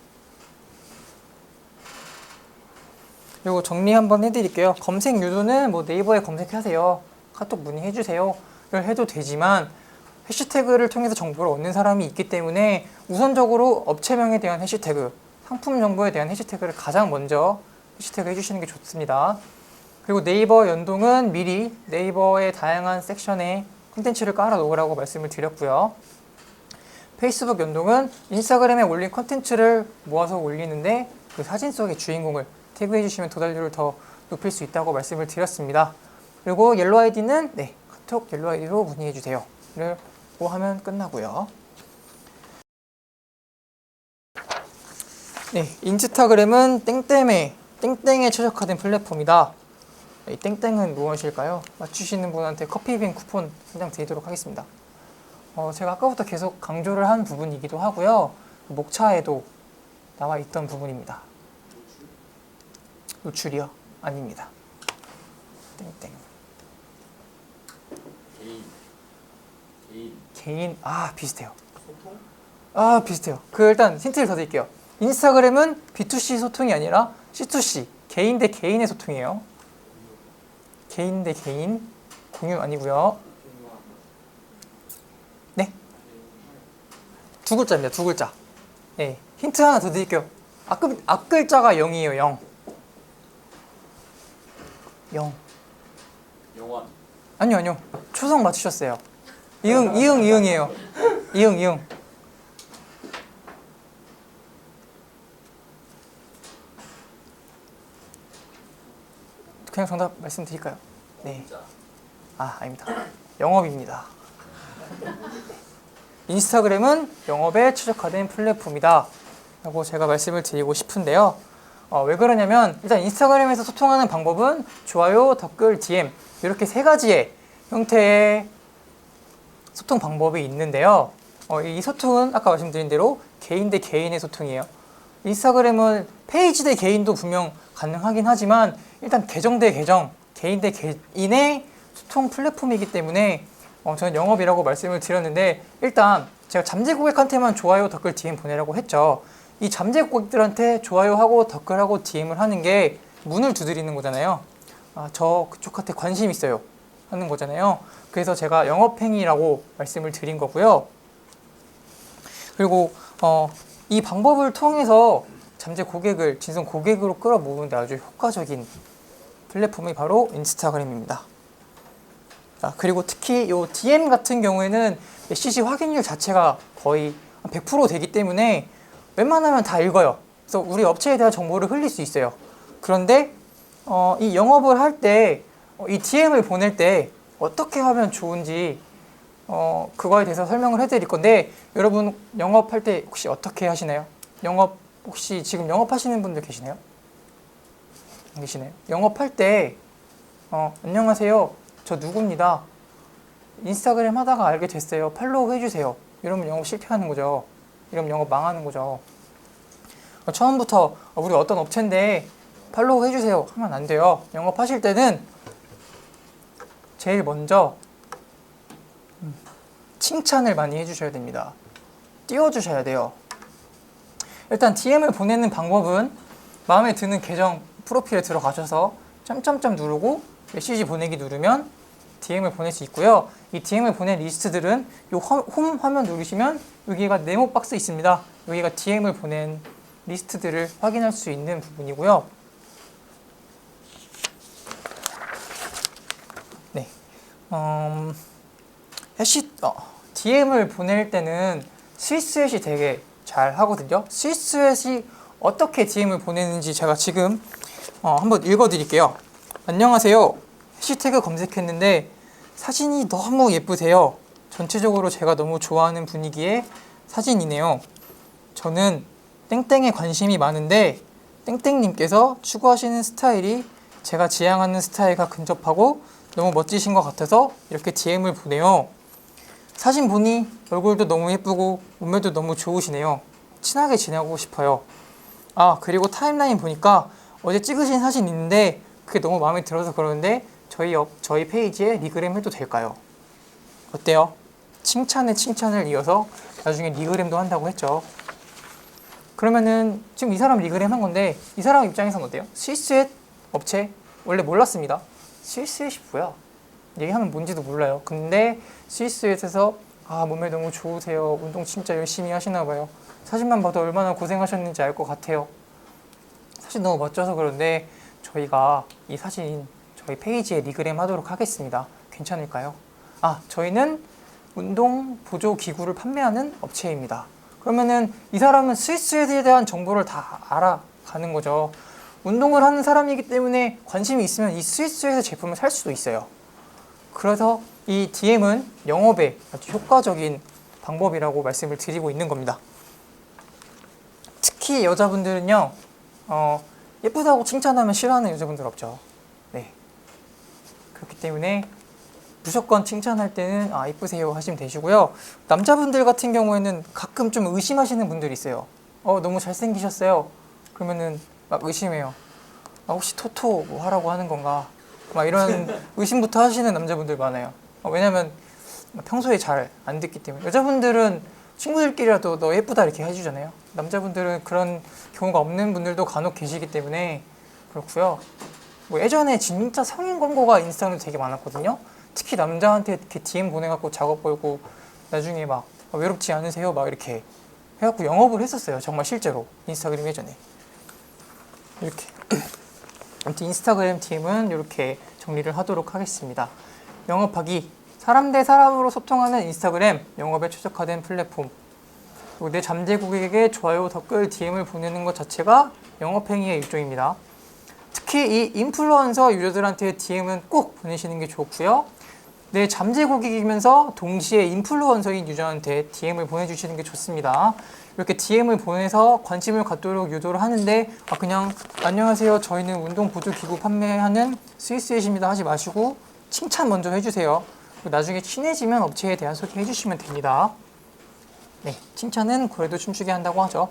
그리고 정리 한번 해드릴게요. 검색 유도는 뭐 네이버에 검색하세요, 카톡 문의해주세요 를 해도 되지만 해시태그를 통해서 정보를 얻는 사람이 있기 때문에 우선적으로 업체명에 대한 해시태그, 상품 정보에 대한 해시태그를 가장 먼저 해시태그 해주시는 게 좋습니다. 그리고 네이버 연동은 미리 네이버의 다양한 섹션에 콘텐츠를 깔아 놓으라고 말씀을 드렸고요. 페이스북 연동은 인스타그램에 올린 콘텐츠를 모아서 올리는데 그 사진 속의 주인공을 태그해 주시면 도달률을 더 높일 수 있다고 말씀을 드렸습니다. 그리고 옐로우 아이디는 네, 카톡 옐로우 아이디로 문의해 주세요 를 하면 끝나고요. 네, 인스타그램은 땡땡에 최적화된 플랫폼이다. 이 땡땡은 무엇일까요? 맞추시는 분한테 커피빈 쿠폰 한 장 드리도록 하겠습니다. 제가 아까부터 계속 강조를 한 부분이기도 하고요. 목차에도 나와 있던 부분입니다. 노출이요? 아닙니다. 땡땡. 개인, 비슷해요.
소통?
비슷해요. 일단 힌트를 더 드릴게요. 인스타그램은 B2C 소통이 아니라 C2C, 개인 대 개인의 소통이에요. 개인 대 개인, 공유 아니고요. 네? 두 글자입니다. 두 글자. 네, 힌트 하나 더 드릴게요. 앞 글자가 0이에요. 0. 0.
영원.
아니요. 초성 맞추셨어요. 이응이에요. 이응. 그냥 정답 말씀드릴까요? 네. 아닙니다. 영업입니다. 인스타그램은 영업에 최적화된 플랫폼이다 라고 제가 말씀을 드리고 싶은데요. 왜 그러냐면 일단 인스타그램에서 소통하는 방법은 좋아요, 댓글, DM 이렇게 세 가지의 형태의 소통 방법이 있는데요. 이 소통은 아까 말씀드린 대로 개인 대 개인의 소통이에요. 인스타그램은 페이지 대 개인도 분명 가능하긴 하지만 일단 계정 대 계정, 개인 대 개인의 소통 플랫폼이기 때문에 저는 영업이라고 말씀을 드렸는데 일단 제가 잠재 고객한테만 좋아요, 댓글, DM 보내라고 했죠. 이 잠재 고객들한테 좋아요하고 댓글하고 DM을 하는 게 문을 두드리는 거잖아요. 저 그쪽한테 관심 있어요 하는 거잖아요. 그래서 제가 영업행위라고 말씀을 드린 거고요. 그리고 이 방법을 통해서 잠재 고객을 진성 고객으로 끌어모으는 데 아주 효과적인 플랫폼이 바로 인스타그램입니다. 그리고 특히 이 DM 같은 경우에는 메시지 확인률 자체가 거의 100% 되기 때문에 웬만하면 다 읽어요. 그래서 우리 업체에 대한 정보를 흘릴 수 있어요. 그런데 이 영업을 할 때 이 DM을 보낼 때 어떻게 하면 좋은지 그거에 대해서 설명을 해드릴 건데 여러분 영업할 때 혹시 어떻게 하시나요? 혹시 지금 영업하시는 분들 계시나요? 안 계시나요? 영업할 때 안녕하세요. 저 누구입니다. 인스타그램 하다가 알게 됐어요. 팔로우 해주세요. 이러면 영업 실패하는 거죠. 이러면 영업 망하는 거죠. 처음부터 우리 어떤 업체인데 팔로우 해주세요 하면 안 돼요. 영업하실 때는 제일 먼저 칭찬을 많이 해주셔야 됩니다. 띄워주셔야 돼요. 일단 DM을 보내는 방법은 마음에 드는 계정 프로필에 들어가셔서 점점점 누르고 메시지 보내기 누르면 DM을 보낼 수 있고요. 이 DM을 보낸 리스트들은 이 홈 화면 누르시면 여기가 네모 박스 있습니다. 여기가 DM을 보낸 리스트들을 확인할 수 있는 부분이고요. 네, DM을 보낼 때는 스위스햇이 되게 잘 하거든요. 스위스햇이 어떻게 DM을 보내는지 제가 지금 한번 읽어드릴게요. 안녕하세요. 해시태그 검색했는데 사진이 너무 예쁘세요. 전체적으로 제가 너무 좋아하는 분위기의 사진이네요. 저는 땡땡에 관심이 많은데 땡땡님께서 추구하시는 스타일이 제가 지향하는 스타일과 근접하고 너무 멋지신 것 같아서 이렇게 DM을 보내요. 사진 보니 얼굴도 너무 예쁘고 몸매도 너무 좋으시네요. 친하게 지내고 싶어요. 그리고 타임라인 보니까 어제 찍으신 사진 있는데 그게 너무 마음에 들어서 그러는데 저희 페이지에 리그램 해도 될까요? 어때요? 칭찬에 칭찬을 이어서 나중에 리그램도 한다고 했죠. 그러면은 지금 이 사람 리그램 한 건데 이 사람 입장에서는 어때요? 스위스햇 업체 원래 몰랐습니다. 스위스햇이 뭐야? 얘기하면 뭔지도 몰라요. 근데 스위스햇에서 몸매 너무 좋으세요. 운동 진짜 열심히 하시나 봐요. 사진만 봐도 얼마나 고생하셨는지 알 것 같아요. 사진 너무 멋져서 그런데 저희가 이 사진 저희 페이지에 리그램 하도록 하겠습니다. 괜찮을까요? 저희는 운동 보조 기구를 판매하는 업체입니다. 그러면은 이 사람은 스위스에 대한 정보를 다 알아가는 거죠. 운동을 하는 사람이기 때문에 관심이 있으면 이 스위스에서 제품을 살 수도 있어요. 그래서 이 DM은 영업에 아주 효과적인 방법이라고 말씀을 드리고 있는 겁니다. 특히 여자분들은요, 예쁘다고 칭찬하면 싫어하는 여자분들 없죠. 네. 그렇기 때문에 무조건 칭찬할 때는 이쁘세요 하시면 되시고요. 남자분들 같은 경우에는 가끔 좀 의심하시는 분들이 있어요. 너무 잘생기셨어요. 그러면은 막 의심해요. 혹시 토토 뭐 하라고 하는 건가? 막 이런 의심부터 하시는 남자분들 많아요. 왜냐면 평소에 잘 안 듣기 때문에. 여자분들은 친구들끼리라도 너 예쁘다 이렇게 해주잖아요. 남자분들은 그런 경우가 없는 분들도 간혹 계시기 때문에 그렇고요. 뭐 예전에 진짜 성인 광고가 인스타그램에 되게 많았거든요. 특히 남자한테 이렇게 DM 보내갖고 작업 걸고 나중에 막 외롭지 않으세요? 막 이렇게 해갖고 영업을 했었어요. 정말 실제로 인스타그램 예전에 이렇게. 아무튼 인스타그램 DM은 이렇게 정리를 하도록 하겠습니다. 영업하기, 사람 대 사람으로 소통하는 인스타그램, 영업에 최적화된 플랫폼. 그리고 내 잠재 고객에게 좋아요, 댓글, DM을 보내는 것 자체가 영업행위의 일종입니다. 특히 이 인플루언서 유저들한테 DM은 꼭 보내시는 게 좋고요. 내 잠재 고객이면서 동시에 인플루언서인 유저한테 DM을 보내주시는 게 좋습니다. 이렇게 DM을 보내서 관심을 갖도록 유도를 하는데 그냥 안녕하세요, 저희는 운동 보조 기구 판매하는 스위스햇입니다 하지 마시고 칭찬 먼저 해주세요. 나중에 친해지면 업체에 대한 소개해 주시면 됩니다. 네, 칭찬은 고래도 춤추게 한다고 하죠.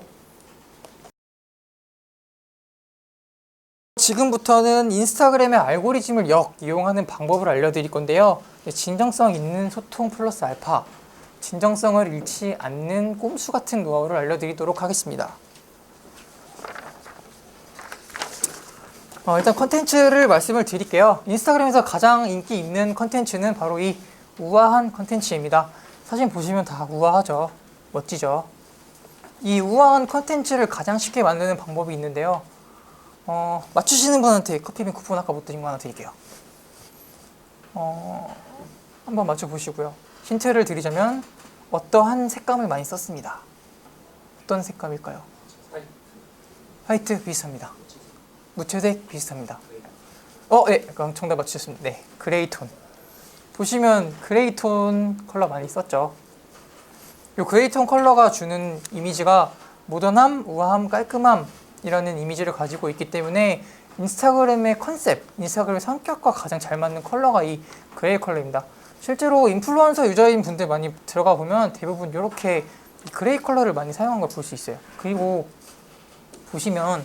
지금부터는 인스타그램의 알고리즘을 이용하는 방법을 알려드릴 건데요. 진정성 있는 소통 플러스 알파, 진정성을 잃지 않는 꼼수 같은 노하우를 알려드리도록 하겠습니다. 일단 컨텐츠를 말씀을 드릴게요. 인스타그램에서 가장 인기 있는 컨텐츠는 바로 이 우아한 컨텐츠입니다. 사진 보시면 다 우아하죠. 멋지죠. 이 우아한 컨텐츠를 가장 쉽게 만드는 방법이 있는데요. 맞추시는 분한테 커피빈 쿠폰 아까 못 드린 거 하나 드릴게요. 한번 맞춰보시고요. 힌트를 드리자면 어떠한 색감을 많이 썼습니다. 어떤 색감일까요? 화이트 비슷합니다. 무채색 비슷합니다. 네, 그럼 정답 맞추셨습니다. 네, 그레이톤. 보시면 그레이톤 컬러 많이 썼죠. 이 그레이톤 컬러가 주는 이미지가 모던함, 우아함, 깔끔함 이라는 이미지를 가지고 있기 때문에 인스타그램의 컨셉, 인스타그램의 성격과 가장 잘 맞는 컬러가 이 그레이 컬러입니다. 실제로 인플루언서 유저인 분들 많이 들어가 보면 대부분 이렇게 그레이 컬러를 많이 사용한 걸 볼 수 있어요. 그리고 보시면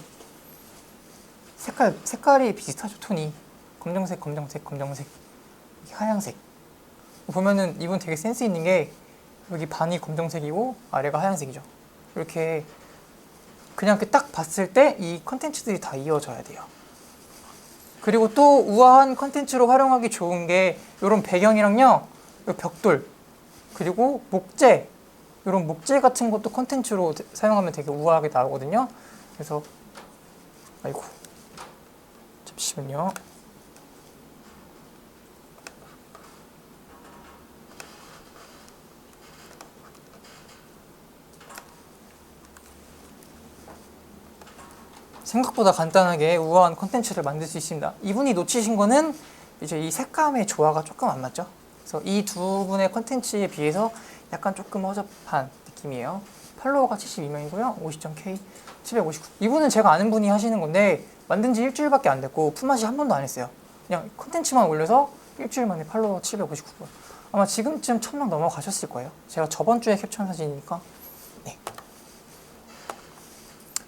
색깔이 비슷하죠. 톤이 검정색, 검정색, 검정색, 하얀색. 보면은 이분 되게 센스 있는 게 여기 반이 검정색이고 아래가 하얀색이죠. 이렇게 그냥 이렇게 딱 봤을 때 이 컨텐츠들이 다 이어져야 돼요. 그리고 또 우아한 컨텐츠로 활용하기 좋은 게 이런 배경이랑요, 요 벽돌, 그리고 목재, 이런 목재 같은 것도 컨텐츠로 사용하면 되게 우아하게 나오거든요. 그래서 아이고 잠시만요. 생각보다 간단하게 우아한 콘텐츠를 만들 수 있습니다. 이분이 놓치신 거는 이제 이 색감의 조화가 조금 안 맞죠. 그래서 이 두 분의 콘텐츠에 비해서 약간 조금 허접한 느낌이에요. 팔로워가 72명이고요. 50.K 759. 이분은 제가 아는 분이 하시는 건데 만든 지 일주일밖에 안 됐고 품맛이 한 번도 안 했어요. 그냥 콘텐츠만 올려서 일주일 만에 팔로워 759분. 아마 지금쯤 1000명 넘어가셨을 거예요. 제가 저번 주에 캡처한 사진이니까. 네.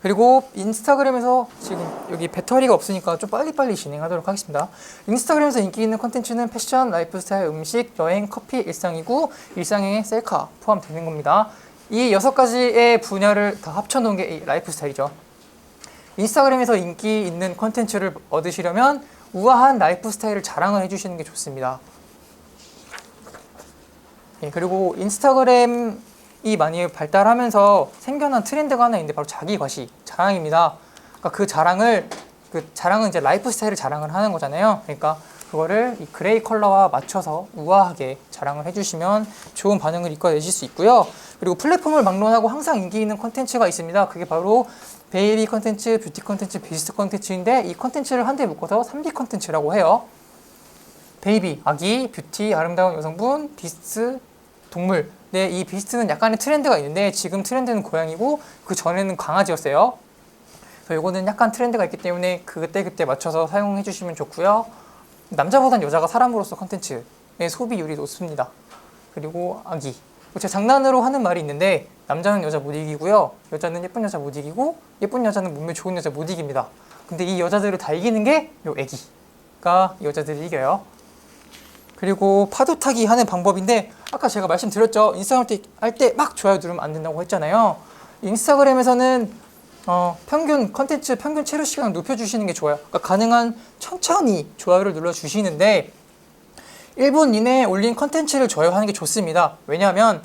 그리고 인스타그램에서 지금 여기 배터리가 없으니까 좀 빨리빨리 진행하도록 하겠습니다. 인스타그램에서 인기 있는 콘텐츠는 패션, 라이프스타일, 음식, 여행, 커피, 일상이고 일상의 셀카 포함되는 겁니다. 이 6가지의 분야를 다 합쳐놓은 게 이 라이프스타일이죠. 인스타그램에서 인기 있는 콘텐츠를 얻으시려면 우아한 라이프스타일을 자랑을 해주시는 게 좋습니다. 예, 그리고 인스타그램이 많이 발달하면서 생겨난 트렌드가 하나 있는데 바로 자기 과시, 자랑입니다. 그러니까 그 자랑은 이제 라이프 스타일을 자랑을 하는 거잖아요. 그러니까 그거를 이 그레이 컬러와 맞춰서 우아하게 자랑을 해주시면 좋은 반응을 이끌어내실 수 있고요. 그리고 플랫폼을 막론하고 항상 인기 있는 콘텐츠가 있습니다. 그게 바로 베이비 콘텐츠, 뷰티 콘텐츠, 비스트 콘텐츠인데 이 콘텐츠를 한데 묶어서 3B 콘텐츠라고 해요. 베이비, 아기, 뷰티, 아름다운 여성분, 비스트, 동물. 네, 이 비스트는 약간의 트렌드가 있는데 지금 트렌드는 고양이고 그 전에는 강아지였어요. 그래서 이거는 약간 트렌드가 있기 때문에 그때 맞춰서 사용해 주시면 좋고요. 남자보단 여자가 사람으로서 컨텐츠의 소비율이 높습니다. 그리고 아기. 제가 장난으로 하는 말이 있는데 남자는 여자 못 이기고요. 여자는 예쁜 여자 못 이기고 예쁜 여자는 몸매 좋은 여자 못 이깁니다. 근데 이 여자들을 다 이기는 게 요 애기가 여자들을 이겨요. 그리고 파도 타기 하는 방법인데 아까 제가 말씀드렸죠. 인스타그램 할 때 막 좋아요 누르면 안 된다고 했잖아요. 인스타그램에서는 컨텐츠 평균 체류 시간을 높여주시는 게 좋아요. 그러니까 가능한 천천히 좋아요를 눌러주시는데 1분 이내에 올린 컨텐츠를 좋아요하는 게 좋습니다. 왜냐하면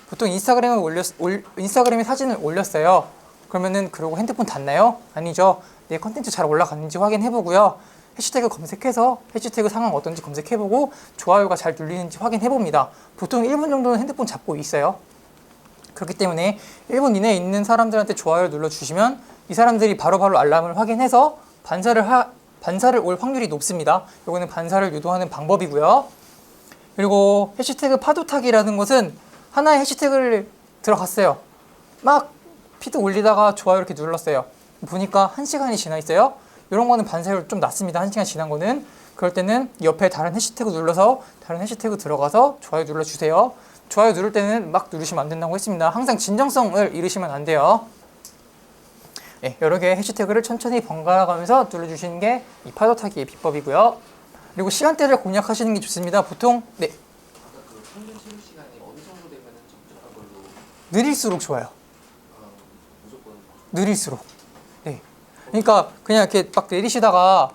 보통 인스타그램에 사진을 올렸어요. 그러면은 그러고 핸드폰 닫나요? 아니죠. 내 컨텐츠 잘 올라갔는지 확인해보고요. 해시태그 검색해서 해시태그 상황 어떤지 검색해보고 좋아요가 잘 눌리는지 확인해봅니다. 보통 1분 정도는 핸드폰 잡고 있어요. 그렇기 때문에 1분 이내에 있는 사람들한테 좋아요를 눌러주시면 이 사람들이 바로바로 알람을 확인해서 반사를 올 확률이 높습니다. 이거는 반사를 유도하는 방법이고요. 그리고 해시태그 파도타기라는 것은 하나의 해시태그를 들어갔어요. 막 피드 올리다가 좋아요 이렇게 눌렀어요. 보니까 1시간이 지나 있어요. 이런 거는 반사율 좀 낮습니다. 1시간 지난 거는. 그럴 때는 옆에 다른 해시태그 눌러서 다른 해시태그 들어가서 좋아요 눌러주세요. 좋아요 누를 때는 막 누르시면 안 된다고 했습니다. 항상 진정성을 잃으시면 안 돼요. 네, 여러 개의 해시태그를 천천히 번갈아 가면서 눌러주시는 게 이 파도 타기의 비법이고요. 그리고 시간대를 공략하시는 게 좋습니다. 보통
아까 그 평균 체류 시간이 어느 정도 되면 적절한 걸로
느릴수록 좋아요.
무조건
느릴수록. 네. 그러니까 그냥 이렇게 막 내리시다가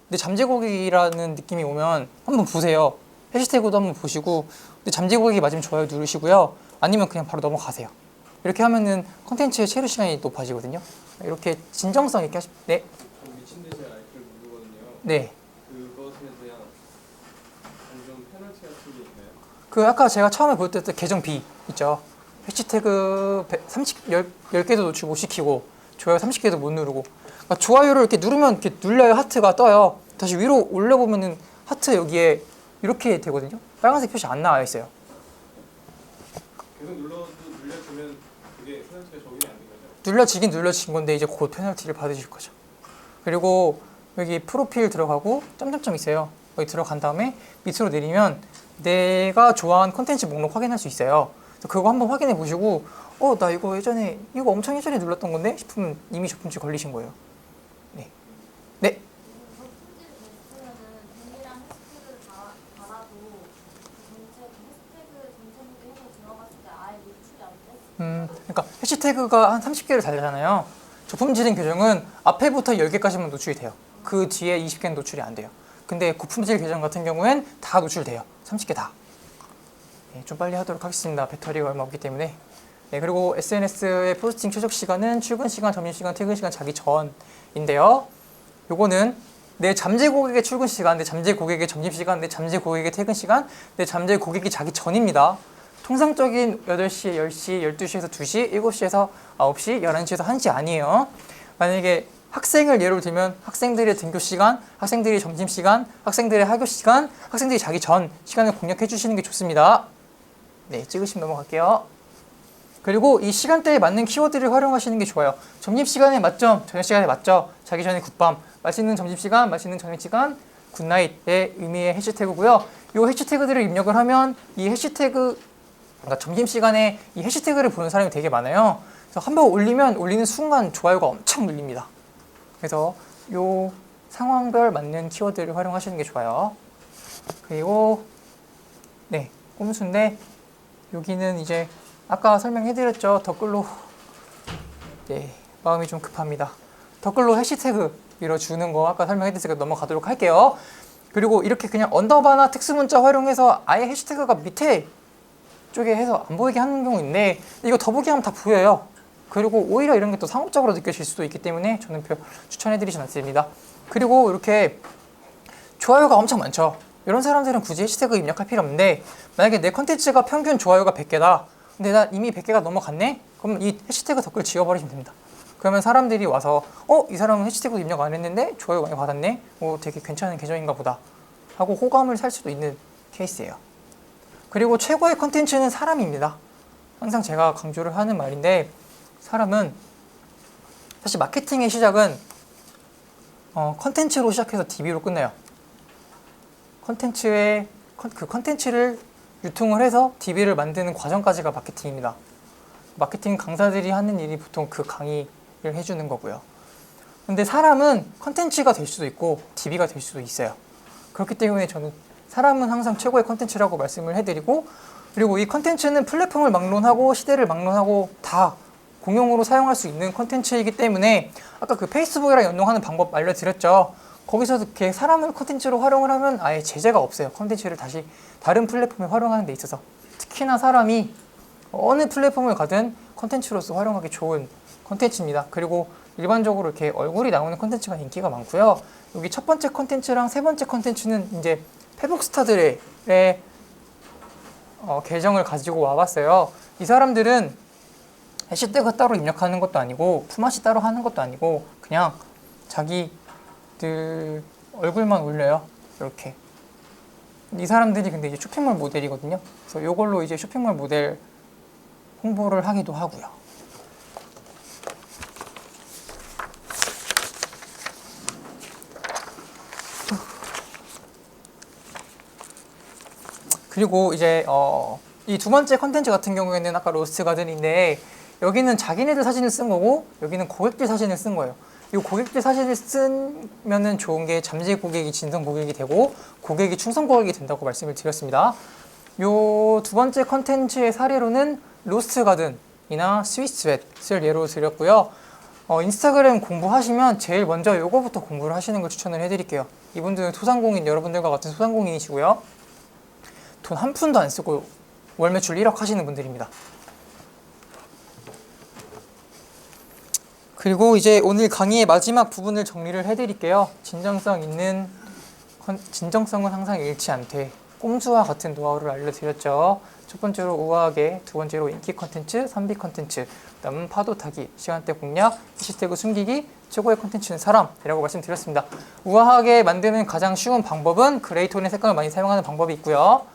근데 잠재고기라는 느낌이 오면 한번 보세요. 해시태그도 한번 보시고 근데 잠재고기 맞으면 좋아요 누르시고요. 아니면 그냥 바로 넘어가세요. 이렇게 하면은 콘텐츠의 체류 시간이 높아지거든요. 이렇게 진정성 있게 네.
미친 듯이 아이를 누르거든요.
네.
그것에 대한 좀 페널티 같은 게 있나요?
그 아까 제가 처음에 보여드렸던 계정 B 있죠. 해시태그 10개도 노출 못 시키고 좋아요 30개도 못 누르고 그러니까 좋아요를 이렇게 누르면 이렇게 눌려요. 하트가 떠요. 다시 위로 올려보면은 하트 여기에 이렇게 되거든요. 빨간색 표시 안 나와 있어요.
계속 눌려주면 그게 페널티가 적용이 안 된 거죠?
눌러지긴 눌러진 건데 이제 곧 페널티를 받으실 거죠. 그리고 여기 프로필 들어가고 점점점 있어요. 거기 들어간 다음에 밑으로 내리면 내가 좋아하는 콘텐츠 목록 확인할 수 있어요. 그래서 그거 한번 확인해 보시고 나 이거 이거 엄청 예전에 눌렀던 건데 싶으면 이미 접품지 걸리신 거예요. 네. 네.
접품지를 됐으면은 동일한 해시태그를 달아도 해시태그 전체 해서 들어갔을 때 아예 노출이 안 돼?
그러니까 해시태그가 한 30개를 달잖아요. 저품질인 계정은 앞에부터 10개까지만 노출이 돼요. 그 뒤에 20개는 노출이 안 돼요. 근데 고품질 계정 같은 경우엔 다 노출돼요. 30개 다. 네, 좀 빨리 하도록 하겠습니다. 배터리가 얼마 없기 때문에. 네, 그리고 SNS의 포스팅 최적 시간은 출근 시간, 점심 시간, 퇴근 시간, 자기 전인데요. 요거는 내 잠재 고객의 출근 시간, 내 잠재 고객의 점심 시간, 내 잠재 고객의 퇴근 시간, 내 잠재 고객이 자기 전입니다. 통상적인 8시, 10시, 12시에서 2시, 7시에서 9시, 11시에서 1시 아니에요. 만약에 학생을 예로 들면 학생들의 등교 시간, 학생들의 점심 시간, 학생들의 학교 시간, 학생들이 자기 전 시간을 공략해 주시는 게 좋습니다. 네, 찍으시면 넘어갈게요. 그리고 이 시간대에 맞는 키워드를 활용하시는 게 좋아요. 점심시간에 맞점, 저녁시간에 맞점, 자기 전에 굿밤, 맛있는 점심시간, 맛있는 저녁시간, 굿나잇의 의미의 해시태그고요. 이 해시태그들을 입력을 하면 이 해시태그, 그러니까 점심시간에 이 해시태그를 보는 사람이 되게 많아요. 그래서 한번 올리는 순간 좋아요가 엄청 눌립니다. 그래서 이 상황별 맞는 키워드를 활용하시는 게 좋아요. 그리고 네, 꼼수인데 여기는 이제 아까 설명해드렸죠. 댓글로 네, 마음이 좀 급합니다. 댓글로 해시태그 밀어주는 거 아까 설명해드렸으니까 넘어가도록 할게요. 그리고 이렇게 그냥 언더바나 특수문자 활용해서 아예 해시태그가 밑에 쪽에 해서 안 보이게 하는 경우 있는데 이거 더보기 하면 다 보여요. 그리고 오히려 이런 게 또 상업적으로 느껴질 수도 있기 때문에 저는 별 추천해드리진 않습니다. 그리고 이렇게 좋아요가 엄청 많죠. 이런 사람들은 굳이 해시태그 입력할 필요 없는데 만약에 내 컨텐츠가 평균 좋아요가 100개다. 근데 나 이미 100개가 넘어갔네? 그럼 이 해시태그 댓글 지워버리시면 됩니다. 그러면 사람들이 와서 이 사람은 해시태그 입력 안 했는데 좋아요 많이 받았네? 되게 괜찮은 계정인가 보다 하고 호감을 살 수도 있는 케이스예요. 그리고 최고의 컨텐츠는 사람입니다. 항상 제가 강조를 하는 말인데 사람은 사실 마케팅의 시작은 컨텐츠로 시작해서 DB로 끝나요. 그 컨텐츠를 유통을 해서 DB를 만드는 과정까지가 마케팅입니다. 마케팅 강사들이 하는 일이 보통 그 강의를 해주는 거고요. 근데 사람은 컨텐츠가 될 수도 있고 DB가 될 수도 있어요. 그렇기 때문에 저는 사람은 항상 최고의 컨텐츠라고 말씀을 해드리고 그리고 이 컨텐츠는 플랫폼을 막론하고 시대를 막론하고 다 공용으로 사용할 수 있는 컨텐츠이기 때문에 아까 그 페이스북이랑 연동하는 방법 알려드렸죠. 거기서 이렇게 사람을 컨텐츠로 활용을 하면 아예 제재가 없어요. 컨텐츠를 다시 다른 플랫폼에 활용하는 데 있어서 특히나 사람이 어느 플랫폼을 가든 컨텐츠로서 활용하기 좋은 컨텐츠입니다. 그리고 일반적으로 이렇게 얼굴이 나오는 컨텐츠가 인기가 많고요. 여기 첫 번째 컨텐츠랑 세 번째 컨텐츠는 이제 페북 스타들의 계정을 가지고 와봤어요. 이 사람들은 해시태그 따로 입력하는 것도 아니고 품앗이 따로 하는 것도 아니고 그냥 자기들 얼굴만 올려요. 이렇게. 이 사람들이 근데 이제 쇼핑몰 모델이거든요. 그래서 이걸로 이제 쇼핑몰 모델 홍보를 하기도 하고요. 그리고 이제 이 두 번째 컨텐츠 같은 경우에는 아까 로스트 가든인데 여기는 자기네들 사진을 쓴 거고 여기는 고객들 사진을 쓴 거예요. 이 고객들 사진을 쓰면은 좋은 게 잠재 고객이 진성 고객이 되고 고객이 충성 고객이 된다고 말씀을 드렸습니다. 요 두 번째 컨텐츠의 사례로는 로스트 가든이나 스위스웨트를 예로 드렸고요. 인스타그램 공부하시면 제일 먼저 요거부터 공부를 하시는 걸 추천을 해드릴게요. 이분들은 소상공인 여러분들과 같은 소상공인이시고요. 돈 한 푼도 안 쓰고 월 매출 1억 하시는 분들입니다. 그리고 이제 오늘 강의의 마지막 부분을 정리를 해드릴게요. 진정성은 항상 잃지 않되 꼼수와 같은 노하우를 알려드렸죠. 첫 번째로 우아하게, 두 번째로 인기 컨텐츠, 3B 컨텐츠, 그다음은 파도 타기, 시간대 공략, 해시태그 숨기기, 최고의 컨텐츠는 사람이라고 말씀드렸습니다. 우아하게 만드는 가장 쉬운 방법은 그레이톤의 색감을 많이 사용하는 방법이 있고요.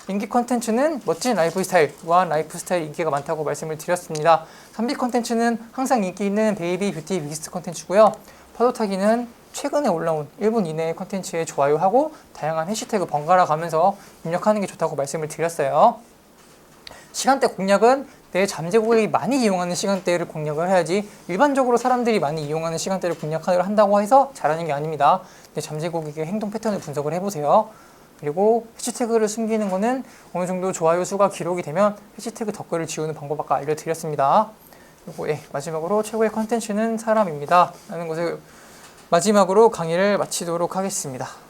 인기 컨텐츠는 멋진 라이프 스타일, 우아한 라이프 스타일 인기가 많다고 말씀을 드렸습니다. 3B 컨텐츠는 항상 인기 있는 베이비 뷰티 빅스트 컨텐츠고요. 파도 타기는 최근에 올라온 1분 이내의 컨텐츠에 좋아요하고 다양한 해시태그 번갈아 가면서 입력하는 게 좋다고 말씀을 드렸어요. 시간대 공략은 내 잠재 고객이 많이 이용하는 시간대를 공략을 해야지 일반적으로 사람들이 많이 이용하는 시간대를 공략을 한다고 해서 잘하는 게 아닙니다. 내 잠재 고객의 행동 패턴을 분석을 해보세요. 그리고 해시태그를 숨기는 거는 어느 정도 좋아요 수가 기록이 되면 해시태그 댓글을 지우는 방법 아까 알려드렸습니다. 그리고 마지막으로 최고의 컨텐츠는 사람입니다 라는 것을 마지막으로 강의를 마치도록 하겠습니다.